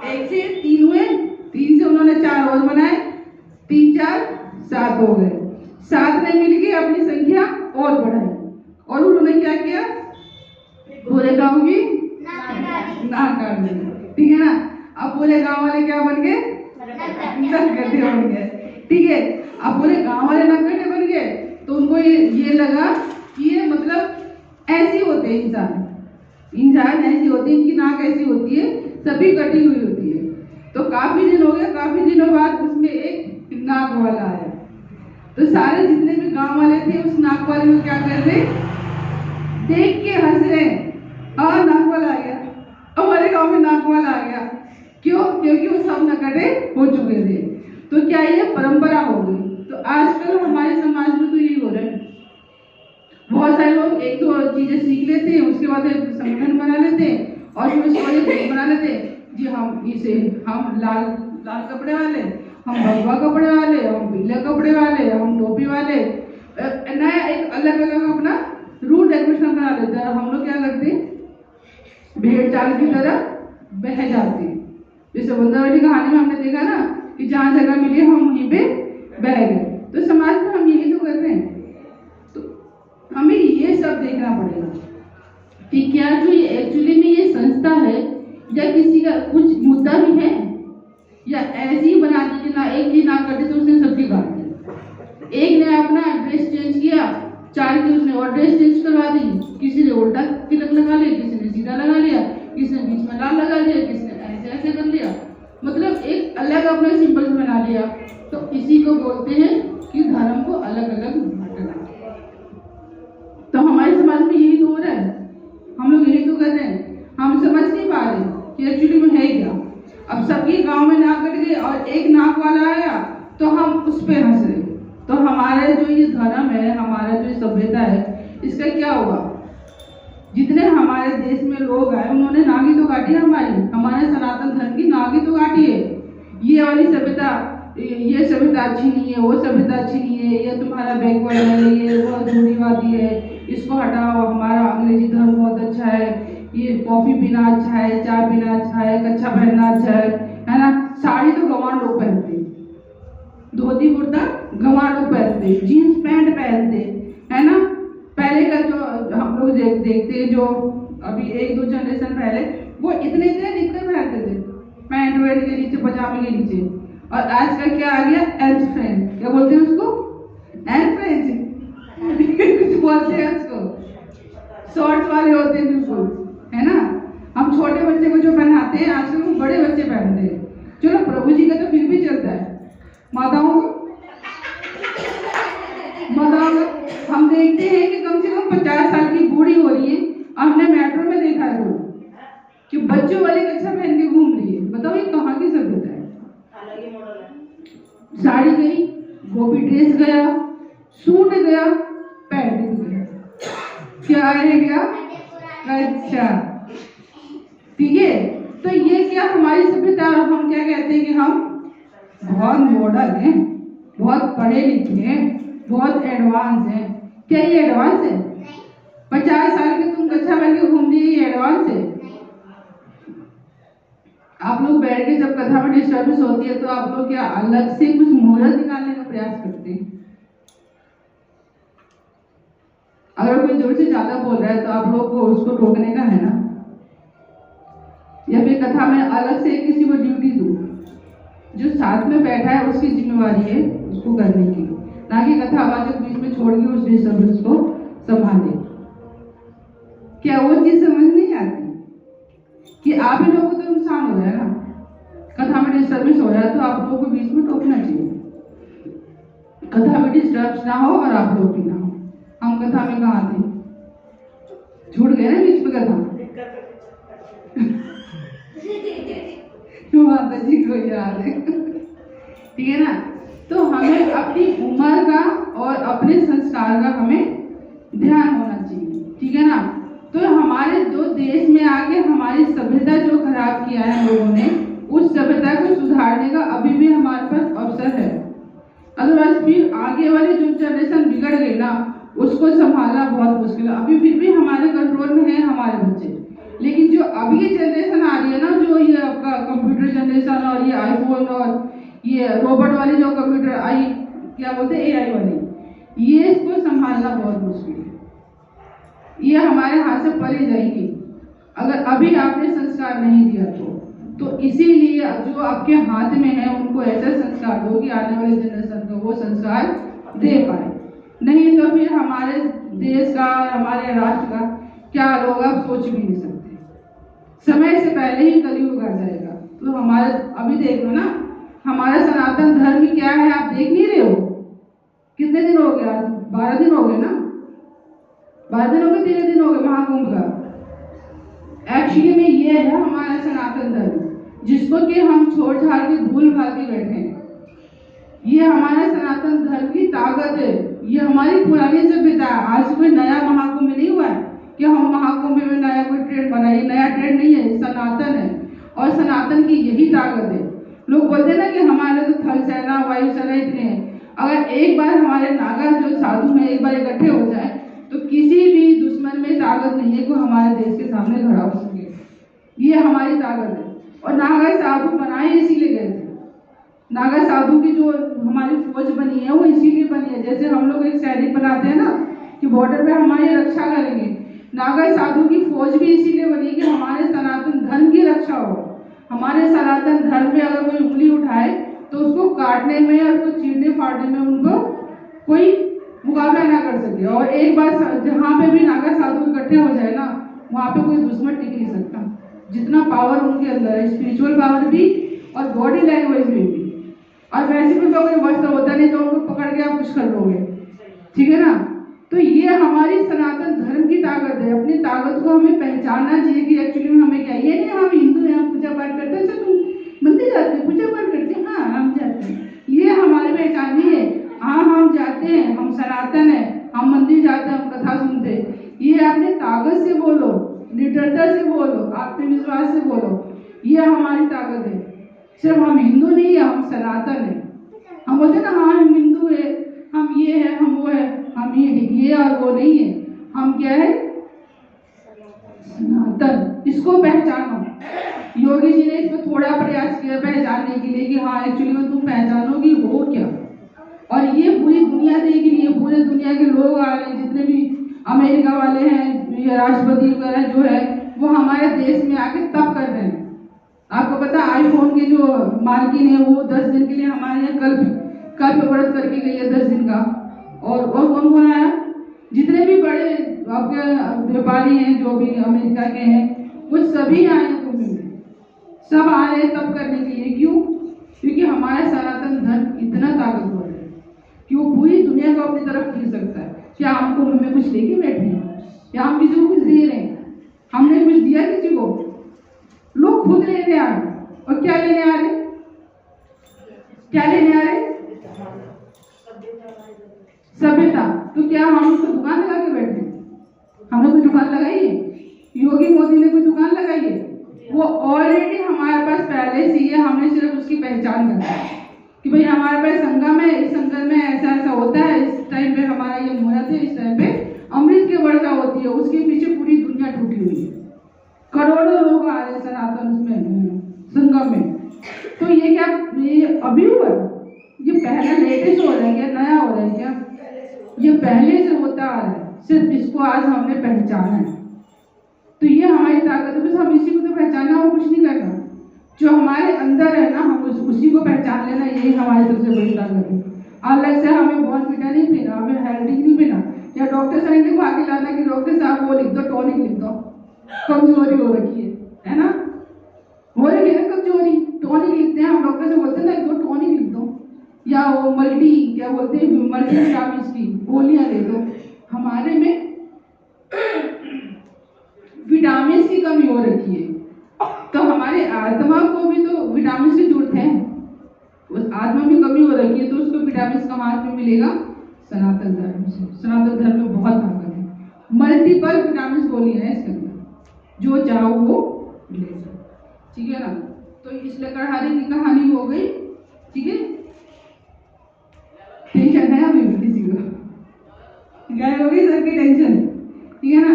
1 से 3 हुए, 3 से उन्होंने 4 और बनाए, 3 4 7 हो गए। 7 ने मिलके अपनी संख्या और बढ़ाई और उन्होंने क्या किया? पूरे गांव की नाक काट दी। ठीक है ना? अब पूरे गांव वाले क्या बन गए? नरकटे बन गए। ठीक है, अब पूरे गांव वाले नरकटे बन गए तो उनको ये लगा कि ये मतलब ऐसी होते हैं इंसान ऐसी होती है, इनकी नाक ऐसी होती है, सभी कटी हुई होती है। तो काफी दिन हो गए, काफी दिनों बाद उसमें एक नाक वाला आया। तो सारे जितने भी गांव वाले थे उस नाक वाले को क्या कर रहे? देख के हंस रहे, हाँ नाक वाला आ गया, हमारे गांव में नाक वाला आ गया। क्यों? क्योंकि वो सब नकटे हो चुके थे। तो क्या ये परंपरा हो गई? तो आजकल हमारे समाज में तो यही हो रहा है। बहुत सारे लोग एक दो चीजें सीख लेते हैं, उसके बाद एक संगठन बना लेते हैं और फिर उसको बना लेते हैं जी हम लाल कपड़े वाले, हम भगवा कपड़े वाले, हम पीले कपड़े वाले, हम टोपी वाले, नया एक अलग अलग अपना रूल डेकोरेशन बना लेते हैं। हम लोग क्या करते हैं? भेड़ चाल की तरह बह जाते हैं। जैसे वंदावली कहानी में हमने देखा ना कि जहाँ जगह मिली हम वहीं पे बह गए। तो समाज में हम यही तो कर रहे हैं। तो हमें ये सब देखना पड़ेगा कि क्या जो ये एक्चुअली में ये संस्था है या किसी का कुछ मुद्दा भी है या ऐसे ही बना दी कि ना एक ही ना करते तो उसने सबकी काट दी। एक ने अपना ड्रेस चेंज किया, 4 की उसने और ड्रेस चेंज करवा दी, किसी ने उल्टा तिलक लगा लिया, किसी ने सीधा लगा लिया, किसी ने बीच में लाल लगा लिया, किसी ने ऐसे ऐसे कर लिया, मतलब एक अलग अपना सिंबल बना लिया। तो इसी को बोलते हैं कि धर्म को अलग अलग बांटना। तो हमारे समाज में यही तो हो रहा है, हम लोग यही तो कर रहे हैं। हम समझ नहीं पा रहे कि एक्चुअली में है क्या। अब सबके गांव में नाक कट गई और एक नाक वाला आया तो हम उस पे हंस रहे। तो हमारा जो ये धर्म है, हमारा जो सभ्यता है, इसका क्या हुआ? जितने हमारे देश में लोग आए उन्होंने नाक ही तो काटी हमारे सनातन धर्म की नाक ही तो काटी है। ये वाली सभ्यता, ये सभ्यता अच्छी नहीं है, वो सभ्यता अच्छी नहीं है, ये तुम्हारा बैकवर्ड है, ये वो रूढ़िवादी है, इसको हटाओ, हमारा अंग्रेजी धर्म बहुत अच्छा है, ये कॉफी पीना अच्छा है, चाय पीना अच्छा है, कच्छा पहनना अच्छा है ना? साड़ी तो गंवार लोग पहनते, धोती कुर्ता गंवार लोग पहनते, जीन्स पैंट पहनते, है ना? पहले का जो हम लोग देखते जो अभी 1-2 जनरेशन पहले वो इतने निक्कर पहनते थे, पैंट वेट के नीचे, पजामे के नीचे। और आज का क्या आ गया? एंड फ्रेंच, क्या बोलते हैं उसको? एंड फ्रेंच कुछ बोलते हैं उसको, शॉर्ट्स वाले होते हैं बिल्कुल, है ना? हम छोटे बच्चे को जो पहनाते हैं आजकल वो बड़े बच्चे पहनते हैं। चलो प्रभु जी का तो फिर भी चलता है, माताओं को हम देखते हैं कि कम से कम 50 साल की बूढ़ी हो रही है। हमने मेट्रो में देखा है कि बच्चों वाली कच्छा पहन के घूम रही है। बताओ ये कहाँ की सभ्यता है? साड़ी गई, गोपी ड्रेस गया, सूट गया, पैंट गया, क्या रह गया? अच्छा, ठीक है। तो ये क्या हमारी सभ्यता? और हम क्या कहते हैं कि हम बहुत मॉडर्न हैं, बहुत पढ़े लिखे हैं, बहुत एडवांस हैं। क्या ये एडवांस है? 50 साल के तुम कच्छा पहन के घूम रही है, ये एडवांस है? आप लोग बैठ के जब कथा में डिस्टर्बेंस होती है तो आप लोग क्या अलग से कुछ मुहूर्त निकालने का प्रयास करते हैं? अगर कोई जोर से ज्यादा बोल रहा है तो आप लोग को उसको रोकने का है ना, या फिर कथा में अलग से किसी को ड्यूटी दो, जो साथ में बैठा है उसकी जिम्मेवारी है उसको करने की, ना कि कथावाचक बीच में छोड़ के उस डिस्टर्बेंस को संभाले। क्या वो चीज समझ नहीं आती कि आप ही लोगों को तो नुकसान हो रहा है ना? कथा में डिस्टर्बेंस हो रहा है तो आप लोगों को बीच में टोकना चाहिए, कथा में डिस्टर्ब ना हो और आप लोग भी ना हो। हम कथा में कहाँ थे? छूट गए ना बीच में कथा माता जी को याद है, ठीक है ना? तो हमें अपनी उम्र का और अपने संस्कार का हमें ध्यान होना चाहिए, ठीक है ना? तो हमारे जो देश में आके हमारी सभ्यता जो खराब किया है लोगों ने, उस सभ्यता को सुधारने का अभी भी हमारे पास अवसर है। अदरवाइज फिर आगे वाली जो जनरेशन बिगड़ गई ना, उसको संभालना बहुत मुश्किल है। अभी फिर भी हमारे कंट्रोल में है हमारे बच्चे, लेकिन जो अभी ये जनरेशन आ रही है ना, जो ये आपका कंप्यूटर जनरेशन और ये आईफोन और ये रोबोट वाली जो कंप्यूटर आई, क्या बोलते हैं AI वाली, ये इसको संभालना बहुत मुश्किल है। ये हमारे हाथ से परे जाएगी अगर अभी आपने संस्कार नहीं दिया तो इसीलिए जो आपके हाथ में है उनको ऐसा संस्कार दो कि आने वाले जनरेशन को वो संस्कार दे पाए। नहीं तो फिर हमारे देश का, हमारे राष्ट्र का क्या लोग आप सोच भी नहीं सकते। समय से पहले ही कलयुग आ जाएगा। तो हमारे अभी देख लो ना, हमारा सनातन धर्म क्या है, आप देख नहीं रहे हो। कितने दिन हो गए? आज 12 दिन हो गए ना, 12 दिन हो गए, 13 दिन हो गए महाकुंभ का। एक्चुअली में ये है हमारा सनातन धर्म, जिसको कि हम छोड़ छाड़ के भूल भाल के बैठे हैं। ये हमारे सनातन धर्म की ताकत है, ये हमारी पुरानी सभ्यता है। आज कोई नया महाकुंभ नहीं हुआ है कि हम महाकुंभ में नया कोई ट्रेंड बनाए, नया ट्रेंड नहीं है, सनातन है और सनातन की यही ताकत है। लोग बोलते हैं ना कि हमारे तो थल सेना, वायु सेना इतने हैं। अगर एक बार हमारे नागा जो साधु में एक बार इकट्ठे हो जाए तो किसी भी दुश्मन में ताकत नहीं है कि हमारे देश के सामने खड़ा हो सके। ये हमारी ताकत है। और नागा साधु बनाए इसीलिए गए थे। नागा साधु की जो हमारी फौज बनी है वो इसीलिए बनी है। जैसे हम लोग एक सैनिक बनाते हैं ना कि बॉर्डर पे हमारी रक्षा करेंगे, नागा साधु की फौज भी इसीलिए बनी कि हमारे सनातन धर्म की रक्षा हो। हमारे सनातन धर्म में अगर कोई उंगली उठाए तो उसको काटने में और उसको चीरने फाड़ने में उनको कोई मुकाबला ना कर सके। और एक बार जहाँ पे भी नागा साधु इकट्ठे हो जाए ना, वहाँ पे कोई दुश्मन टिक नहीं सकता। जितना पावर उनके अंदर है, स्पिरिचुअल पावर भी और बॉडी लैंग्वेज में भी। और वैसे भी कोई वस्त्र होता नहीं तो उनको पकड़ के आप कुछ कर लोगे, ठीक है ना। तो ये हमारी सनातन धर्म की ताकत है। अपनी ताकत को हमें पहचानना चाहिए कि एक्चुअली में हमें क्या, ये नहीं हम हिंदू हैं, हम पूजा पाठ करते हैं। अच्छा तुम मंदिर जाते हैं, पूजा पाठ करते हैं? हाँ हम जाते हैं। ये हमारी पहचान नहीं है। हाँ हम जाते हैं, हम सनातन है, हम मंदिर जाते हैं, हम कथा सुनते हैं। ये अपने ताकत से बोलो, निडरता से बोलो, आत्मविश्वास से बोलो, ये हमारी ताकत है। सिर्फ हम हिंदू नहीं है, हम सनातन है। हम बोलते ना हाँ हम हिंदू है, हम ये है, हम वो है, हम ये और वो नहीं है। हम क्या है? सनातन। इसको पहचानो। योगी जी ने इसको थोड़ा प्रयास किया पहचानने के लिए कि हाँ एक्चुअली में तुम पहचानोगी हो क्या। और ये पूरी दुनिया देख रही है, पूरे दुनिया के लोग आ रहे हैं, जितने भी अमेरिका वाले हैं, ये राष्ट्रपति वगैरह जो है वो हमारे देश में आके तब कर रहे हैं। आपको पता आईफोन के जो मालकिन है वो 10 दिन के लिए हमारे यहाँ कल्प व्रत करके गई है 10 दिन का। और कौन कौन आया? जितने भी बड़े आपके व्यापारी हैं जो भी अमेरिका के हैं वो सभी आए हैं कुंभ में। सब आ रहे हैं तब करने के लिए। क्यों? क्योंकि हमारा सनातन धर्म इतना ताकतवर है कि वो पूरी दुनिया को अपनी तरफ खींच सकता है। क्या हम कुंभ में कुछ लेके बैठे हैं? क्या हम किसी को कुछ दे रहे हैं? हमने कुछ दिया किसी को? लोग खुद लेने आ रहे। और क्या लेने आ रहे? क्या लेने आ रहे? सभ्यता। तो क्या हम उसको दुकान लगा के बैठे? हमने कोई दुकान लगाई है? योगी मोदी ने कोई दुकान लगाई है? वो ऑलरेडी हमारे पास पहले से ही है। हमने सिर्फ उसकी पहचान करना है कि भाई हमारे पास संगम है, इस संगम में ऐसा ऐसा होता है, इस टाइम पे हमारा ये मुहूर्त है, इस टाइम पे अमृत की वर्षा होती है। उसके पीछे पूरी दुनिया टूटी हुई है। करोड़ों लोग आ रहे सनातन उसमें संगम में। तो ये क्या ये अभी हुआ? ये पहले लेटेस्ट हो रहा है क्या? नया हो रहा है क्या? ये पहले से होता आ रहा है, सिर्फ इसको आज हमने पहचाना है। तो ये हमारी ताकत है। बस हम इसी को तो पहचाना और कुछ नहीं करना। जो हमारे अंदर है ना हम उसी को पहचान लेना, यही हमारी सबसे बड़ी ताकत है। अलग से हमें बॉर्नविटा नहीं पीना, हमें हेल्डिंग नहीं पीना, या डॉक्टर साहब को आगे लाना कि डॉक्टर साहब वो लिख दो, टॉनिक लिख दो, कमजोरी हो रखी है ना, हो रही है ना कमजोरी, टॉनिक लिखते हैं हम। डॉक्टर से बोलते हैं ना दो टॉनिक लिख दो, या वो मल्टी क्या बोलते हैं मल्टी विटामिन की गोलियां ले दो। हमारे में विटामिन की कमी हो रखी है। तो हमारे आत्मा को भी तो विटामिन की जरूरत है। उस आत्मा में कमी हो रखी है तो उसको विटामिन कहाँ पे मिलेगा? सनातन धर्म से। सनातन धर्म में बहुत ताकत है। मल्टीपल विटामिन गोलियां हैं इसके अंदर, जो चाहो वो ले सकते, ठीक है ना। तो इस लकड़हारे की कहानी हो गई, ठीक है। टेंशन है अभी भी किसी को? गायब हो गई सबकी टेंशन, ठीक है ना।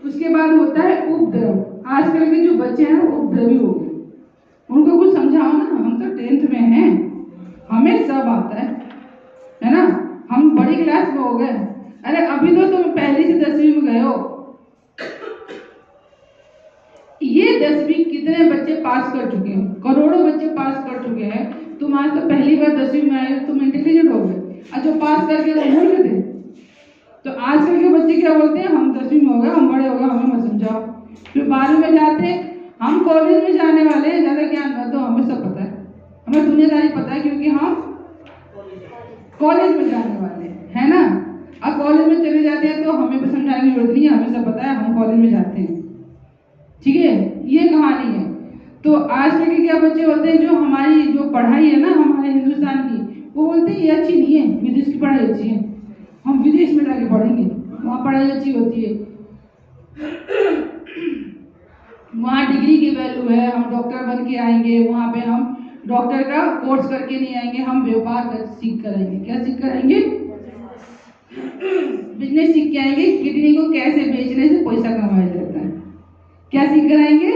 उसके बाद होता है उपद्रव। आजकल के जो बच्चे हैं वो उपद्रवी हो गए, उनको कुछ समझाओ ना, हम तो 10th में हैं, हमें सब आता है ना, हम बड़ी क्लास में हो गए। अरे अभी तो तुम पहली से 10वीं में गए हो, ये 10वीं कितने बच्चे पास कर चुके हैं, करोड़ों बच्चे पास कर चुके हैं। तुम आज तो पहली बार 10वीं में आए हो, तुम इंटेलिजेंट हो गए, और जो पास करके वो मूर्ख थे। तो आजकल के बच्चे क्या बोलते हैं, हम 10वीं में हो गए, हम बड़े हो गए, हमें मत समझाओ। फिर 12वीं में जाते हैं, हम कॉलेज में जाने वाले हैं, ज्यादा ज्ञान मत दो, हमें सब पता है, हमें दुनियादारी पता है, क्योंकि हम कॉलेज में जाने वाले है ना। अब कॉलेज में चले जाते हैं तो हमें भी समझाने की जरूरत नहीं है, हमें सब पता है, हम कॉलेज में जाते हैं। ठीक है, ये कहानी है। तो आजकल के क्या बच्चे होते हैं, जो हमारी जो पढ़ाई है ना हमारे हिंदुस्तान की, वो बोलते हैं ये अच्छी नहीं है, विदेश की पढ़ाई अच्छी है, हम विदेश में जाके पढ़ेंगे, वहाँ पढ़ाई अच्छी होती है, वहाँ डिग्री की वैल्यू है, हम डॉक्टर बन के आएंगे, वहाँ पे हम डॉक्टर का कोर्स करके नहीं आएंगे, हम व्यापार कर सीख कर आएंगे। क्या सीख कर आएंगे? बिजनेस सीख के आएंगे, किडनी को कैसे बेचने से पैसा कमाया जाता है। क्या सीख कर आएंगे?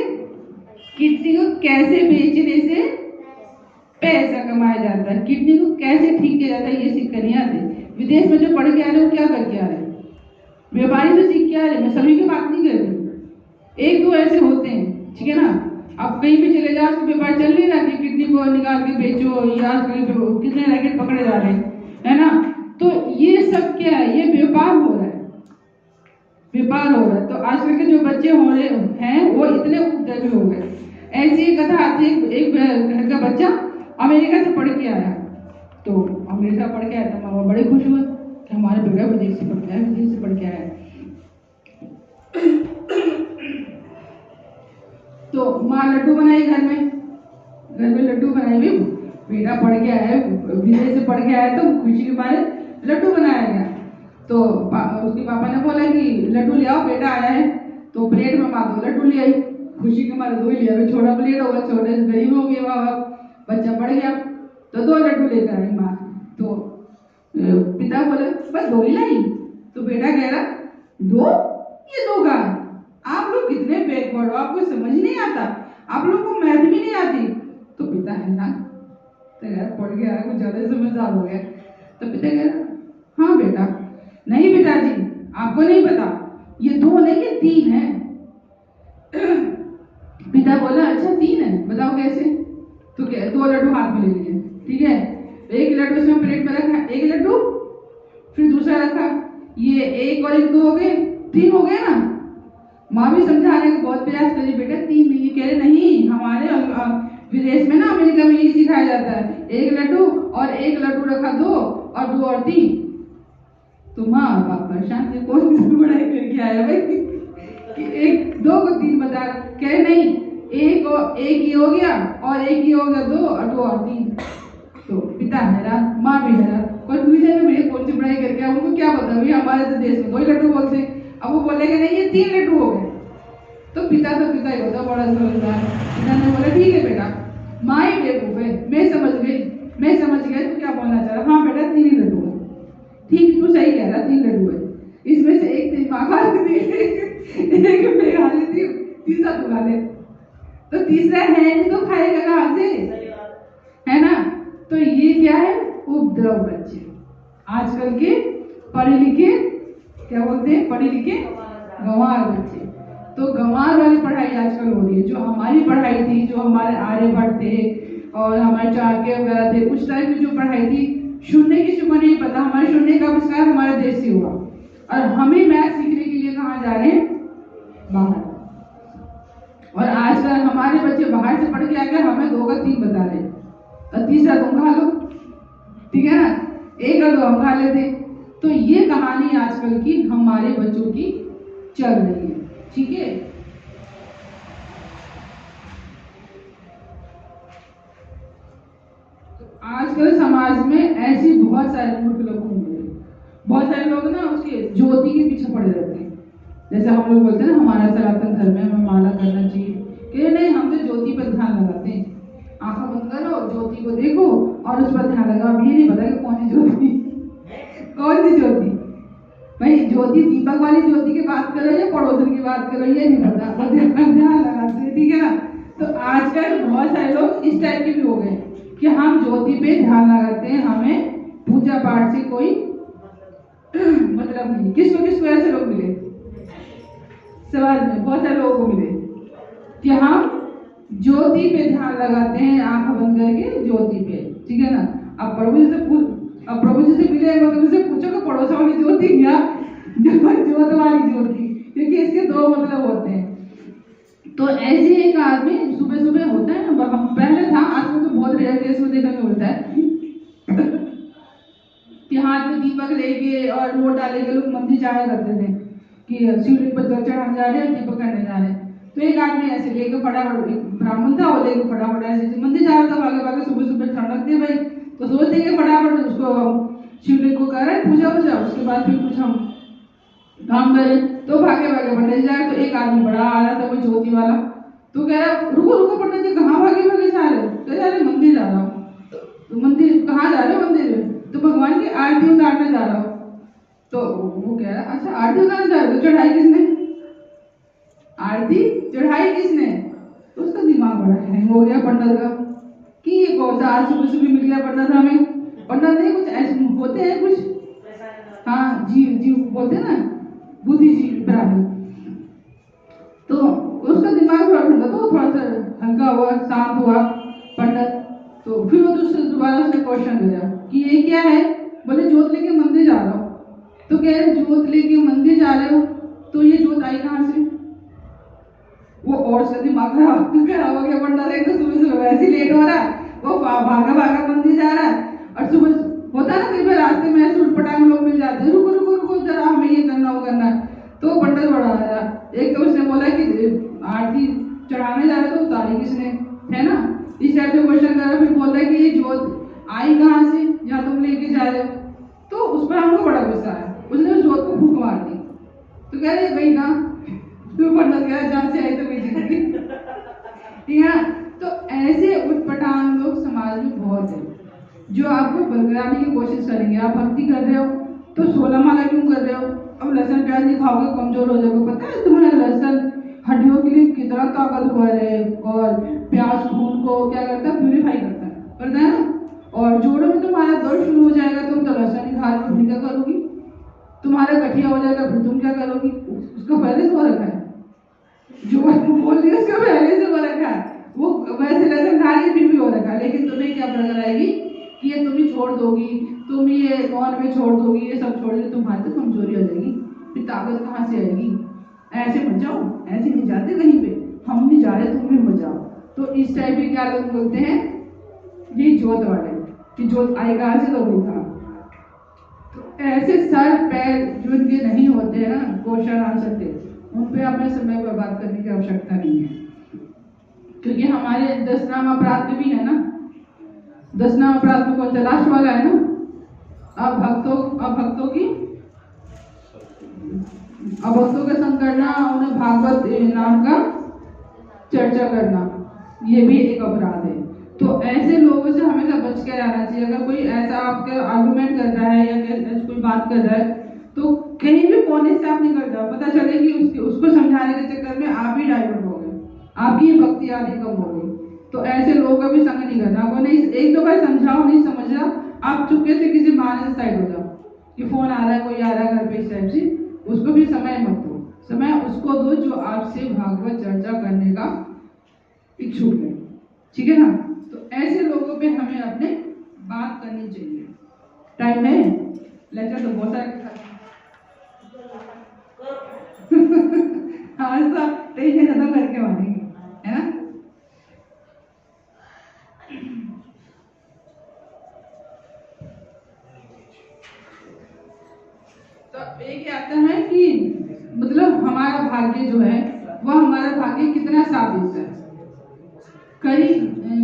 किडनी को कैसे बेचने से पैसा कमाया जाता है, किडनी को कैसे ठीक किया जाता है, ये सीख कर नहीं आते। विदेश में जो पढ़ के आ रहे हो क्या करके आ रहे हैं? व्यापारी तो सीख के आ रहे हैं, मैं सभी की बात नहीं कर रही, एक दो ऐसे होते हैं, ठीक है ना। अब कहीं भी चले जाओ, उसको व्यापार चल नहीं रहा कि किडनी को निकाल के बेचो, या कितने रैकेट पकड़े जा रहे हैं, है ना। तो ये सब क्या है, ये व्यापार हो रहा है, व्यापार हो रहा है। तो आजकल के जो बच्चे हो रहे हैं वो इतने उपद्रवी हो गए। ऐसी एक कथा आती है, एक घर का बच्चा अमेरिका से पढ़ के आया, तो अमेरिका पढ़ के आया तो मामा बड़े खुश हुए कि हमारे बेटा विदेश से पढ़ के आया, विदेश से पढ़ के आया। तो माँ लड्डू बनाई घर में लड्डू बनाई हुई, बेटा पढ़ के आया, विदेश से पढ़ के आया, तो खुशी के मारे लड्डू बनाया गया। तो उसके पापा ने बोला कि लड्डू ले आओ, बेटा आया है। तो प्लेट में माँ 2 लड्डू ले आई, खुशी के मारे 2 ही लिया, छोटा प्लेट होगा, छोटे से गरीब हो गए, बच्चा पढ़ गया, तो 2 लड्डू लेकर आई माँ। तो पिता बोले बस 2 ही लाई, तो बेटा कह रहा 2, ये 2 का, आप लोग कितने बैकवर्ड हो, आपको समझ नहीं आता, आप लोग को मैथ भी नहीं आती। तो पिता है ना, तो यार पढ़ गया, कुछ ज्यादा समझदार हो गया। तो पिता कह रहा हाँ बेटा, नहीं पिताजी आपको नहीं पता, ये 2 नहीं ये 3 है। पिता बोला अच्छा 3 है, बताओ कैसे। तो 2 लड्डू हाथ में ले लिए, ठीक है, एक लड्डू उसमें प्लेट में रखा, एक लड्डू फिर दूसरा रखा, ये 1 और 1 2 हो गए, 3 हो गए ना। माँ भी समझाने का बहुत प्रयास करी, बेटा 3 नहीं, कह रहे नहीं, हमारे विदेश में ना अमेरिका में ये सिखाया जाता है, 1 लड्डू और 1 लड्डू रखा 2 और 2 और 3। तो माँ बाप परेशान थे, कौन सी पढ़ाई करके आया भाई कि 1 2 को 3 बता रहा, कह रहे नहीं, 1 ही हो गया और 1 ही हो गया 2 और 2 और 3। तो पिता हैरान, माँ भी हैरान, कंफ्यूजन में भैया कौन सी पढ़ाई करके आया, उनको क्या पता भैया हमारे तो देश में 2 ही लड्डू बोलते, अब वो बोलेंगे नहीं ये 3 लड्डू हो गए। तो पिता ही होता बड़ा समझदार, पिता ने बोला ठीक है बेटा, माँ ही बेवकूफ है, मैं समझ गई तू क्या बोलना चाह रहा। हाँ बेटा 3 ही लड्डू है, ठीक तू सही कह रहा, 3 लड्डू है, इसमें से 1 तेरी माँ खा लेती, 1 मैं खा लेती हूँ, तीसरा तू खा ले। तो तीसरा है नहीं तो खाएगा कहाँ से, है ना। तो ये क्या है, उपद्रव बच्चे, आजकल के पढ़े लिखे क्या बोलते हैं, पढ़े लिखे गंवार बच्चे। तो गंवार वाली पढ़ाई आजकल हो रही है। जो हमारी पढ़ाई थी, जो हमारे आर्यभट्ट थे और हमारे चाणक्य वगैरह थे, उस टाइम की जो पढ़ाई थी, शून्य किसी को नहीं पता, हमारे शून्य का आविष्कार हमारे देश से हुआ, और हमें मैथ सीखने के लिए कहाँ जा रहे हैं, बाहर। और आजकल हमारे बच्चे बाहर से पढ़ के आ गए, हमें 2 का 3 बता रहे, और तीसरा तुम खा लो, ठीक है ना, 1 का 2 हम खा लेते। तो ये कहानी आजकल की हमारे बच्चों की चल रही है, ठीक है। आजकल समाज में ऐसी बहुत सारे मूर्ख लोग होंगे, बहुत सारे लोग ना उसके ज्योति के पीछे पड़े रहते हैं। जैसे हम लोग बोलते हैं ना हमारा सनातन धर्म में हमें माला करना चाहिए, कि नहीं हम तो ज्योति पर ध्यान लगाते हैं, आंखें बंद करो, ज्योति को देखो और उस पर ध्यान लगाओ। अब ये नहीं पता कि कौन सी ज्योति, भाई ज्योति दीपक वाली ज्योति की बात करो या पड़ोसन की बात करो ये नहीं पता, वो ध्यान लगाते हैं, ठीक है ना। तो आजकल बहुत सारे लोग इस टाइप के भी हो गए कि हम ज्योति पे ध्यान लगाते हैं, हमें पूजा पाठ से कोई मतलब नहीं। किसको किसको ऐसे लोग मिले समाज में, बहुत सारे लोगों को मिले कि हम ज्योति पे ध्यान लगाते हैं, आंख बंद करके ज्योति पे, ठीक है ना। अब प्रभु जी से मिले मतलब उनसे पूछो कि पड़ोसा वाली ज्योति या ज्योत वाली ज्योति, क्योंकि इसके दो मतलब होते हैं। तो ऐसे एक आदमी सुबह सुबह होता है ना, हम पहले था, आजकल तो बहुत रेयर केस में देखने को मिलता है कि हाथ में दीपक लेके और लोटा लेके लोग मंदिर जाया करते थे कि शिवलिंग पर जल चढ़ाने जा रहे हैं, दीपक करने जा रहे हैं। तो एक आदमी ऐसे लेके फटाफट, ब्राह्मण था, वो लेके फटाफट ऐसे मंदिर जा रहा था, भागे भागे, सुबह सुबह ठंड लगती है भाई, तो सोचते कि फटाफट उसको शिवलिंग को कर रहे हैं पूजा वूजा, उसके बाद फिर कुछ हम काम करें। तो भागे भागे पंडित जाए, तो एक आदमी बड़ा आ रहा था, वो ज्योति वाला, तो कह रहा रुको रुको पंडित जी, कहाँ भागे भागे जा रहे हो? कह रहे मंदिर जा रहा हूँ। तो मंदिर कहाँ जा रहे हो? मंदिर में। तो भगवान की आरती उतारने जा रहा हूँ। तो वो कह रहा अच्छा आरती उतारने जा रहे हो, चढ़ाई किसने? आरती चढ़ाई किसने? तो उसका दिमाग बड़ा हैंग हो गया पंडित का कि ये कौन सा आज सुबह सुबह मिल गया पंडित हमें। पंडित नहीं, कुछ ऐसे होते हैं कुछ, हाँ जीव बोलते हैं ना, बुद्धिजीवी प्राणी। तो उसका दिमाग थोड़ा ठंडा, तो थोड़ा सा हल्का हुआ, शांत हुआ पंडित। तो फिर वो दूसरे दोबारा उसने क्वेश्चन किया कि ये क्या है? बोले ज्योत लेके मंदिर जा रहा हूँ। तो कह रहे ज्योत लेके मंदिर जा रहे हो, तो ये ज्योत आई कहाँ से? वो और से दिमाग खराब हो गया पंडित, एक तो सुबह सुबह वैसे लेट हो रहा है, वो भागा भागा मंदिर जा रहा है, और सुबह होता है ना कई बार रास्ते में ऐसे उठपटांग लोग मिल जाते हैं, रुको रुको रुको जरा हमें ये करना वो करना है। तो पंडित बड़ा आया, एक तो उसने बोला कि आरती चढ़ाने जा रहे तो उतारी किसने, है ना, इस टाइप से क्वेश्चन करा। फिर बोलता है कि ये जोत आई कहाँ से जहाँ तुम लेके जा रहे हो? तो उस पर हमको बड़ा गुस्सा आया, उसने उस जोत को फूंक मार दी। तो कह रहे भाई कहाँ? तो पंडित कह रहा जहाँ से आई तो भेजी, ठीक है। तो ऐसे उठपटांग लोग समाज में बहुत है जो आपको बरकराने की कोशिश करेंगे। आप भक्ति कर रहे हो तो 16 माला क्यों कर रहे हो? अब लहसुन प्याज नहीं खाओगे कमजोर हो जाओगे। पता है तुम्हें लहसुन हड्डियों के लिए कितना ताकतवर है, और प्याज खून को क्या करता है? प्यूरिफाई करता है ना। और जोड़ों में तुम्हारा दर्द शुरू हो जाएगा, तुम तो लहसुन नहीं खा रहे हो, क्या करोगी? तुम्हारा गठिया हो जाएगा, फिर तुम क्या करोगी? उसका पहले से हो रखा है, जो बोल रही है उसका पहले से हो रखा है, वो वैसे लहसुन खा रही फिर भी हो रखा है। लेकिन तुम्हें क्या पता आएगी कि ये तुम ही छोड़ दोगी, तुम ये नॉन में छोड़ दोगी, ये सब छोड़ दे, तुम्हारी तो कमजोरी हो जाएगी, फिर ताकत कहाँ से आएगी? ऐसे मत जाओ, ऐसे नहीं जाते कहीं पे, हम नहीं जा रहे तुम भी मत जाओ। तो इस टाइप के क्या लोग बोलते हैं, ये जोत वाले, कि जोत आई कहाँ से? तो वही था। तो ऐसे सर पैर जो इनके नहीं होते हैं ना क्वेश्चन आंसर के, उन पे हमें समय बर्बाद करने की आवश्यकता नहीं है, क्योंकि हमारे 10 नाम अपराध भी है ना। 10 नाम अपराध में कौन सा? लास्ट वाला है ना, अब भक्तों का संग करना, उन्हें भागवत नाम का चर्चा करना, ये भी एक अपराध है। तो ऐसे लोगों से हमेशा बच के रहना चाहिए। अगर कोई ऐसा आपके आर्गुमेंट कर रहा है या कोई बात कर रहा है, तो कहीं भी कोने से आप निकल जाओ, पता चले कि उसको समझाने के चक्कर में आप ही डाइवर्ट हो गए, आपकी भक्ति आदि कम हो गई। तो ऐसे लोगों का भी संग नहीं करना। आपको नहीं, एक दो बार समझाओ, नहीं समझ रहा, आप चुपके से किसी बहाने से साइड हो जाओ कि फोन आ रहा है, कोई आ रहा है घर पे, इस टाइप से उसको भी समय मत दो। समय उसको दो जो आपसे भागवत चर्चा करने का इच्छुक है, ठीक है ना। तो ऐसे लोगों पे हमें अपने बात करनी चाहिए। टाइम है, लेक्चर तो बहुत सारे आज तो टेंशन खत्म करके मानेंगे, है ना। तो एक आता है कि मतलब हमारा भाग्य जो है वह हमारा भाग्य कितना साबित है।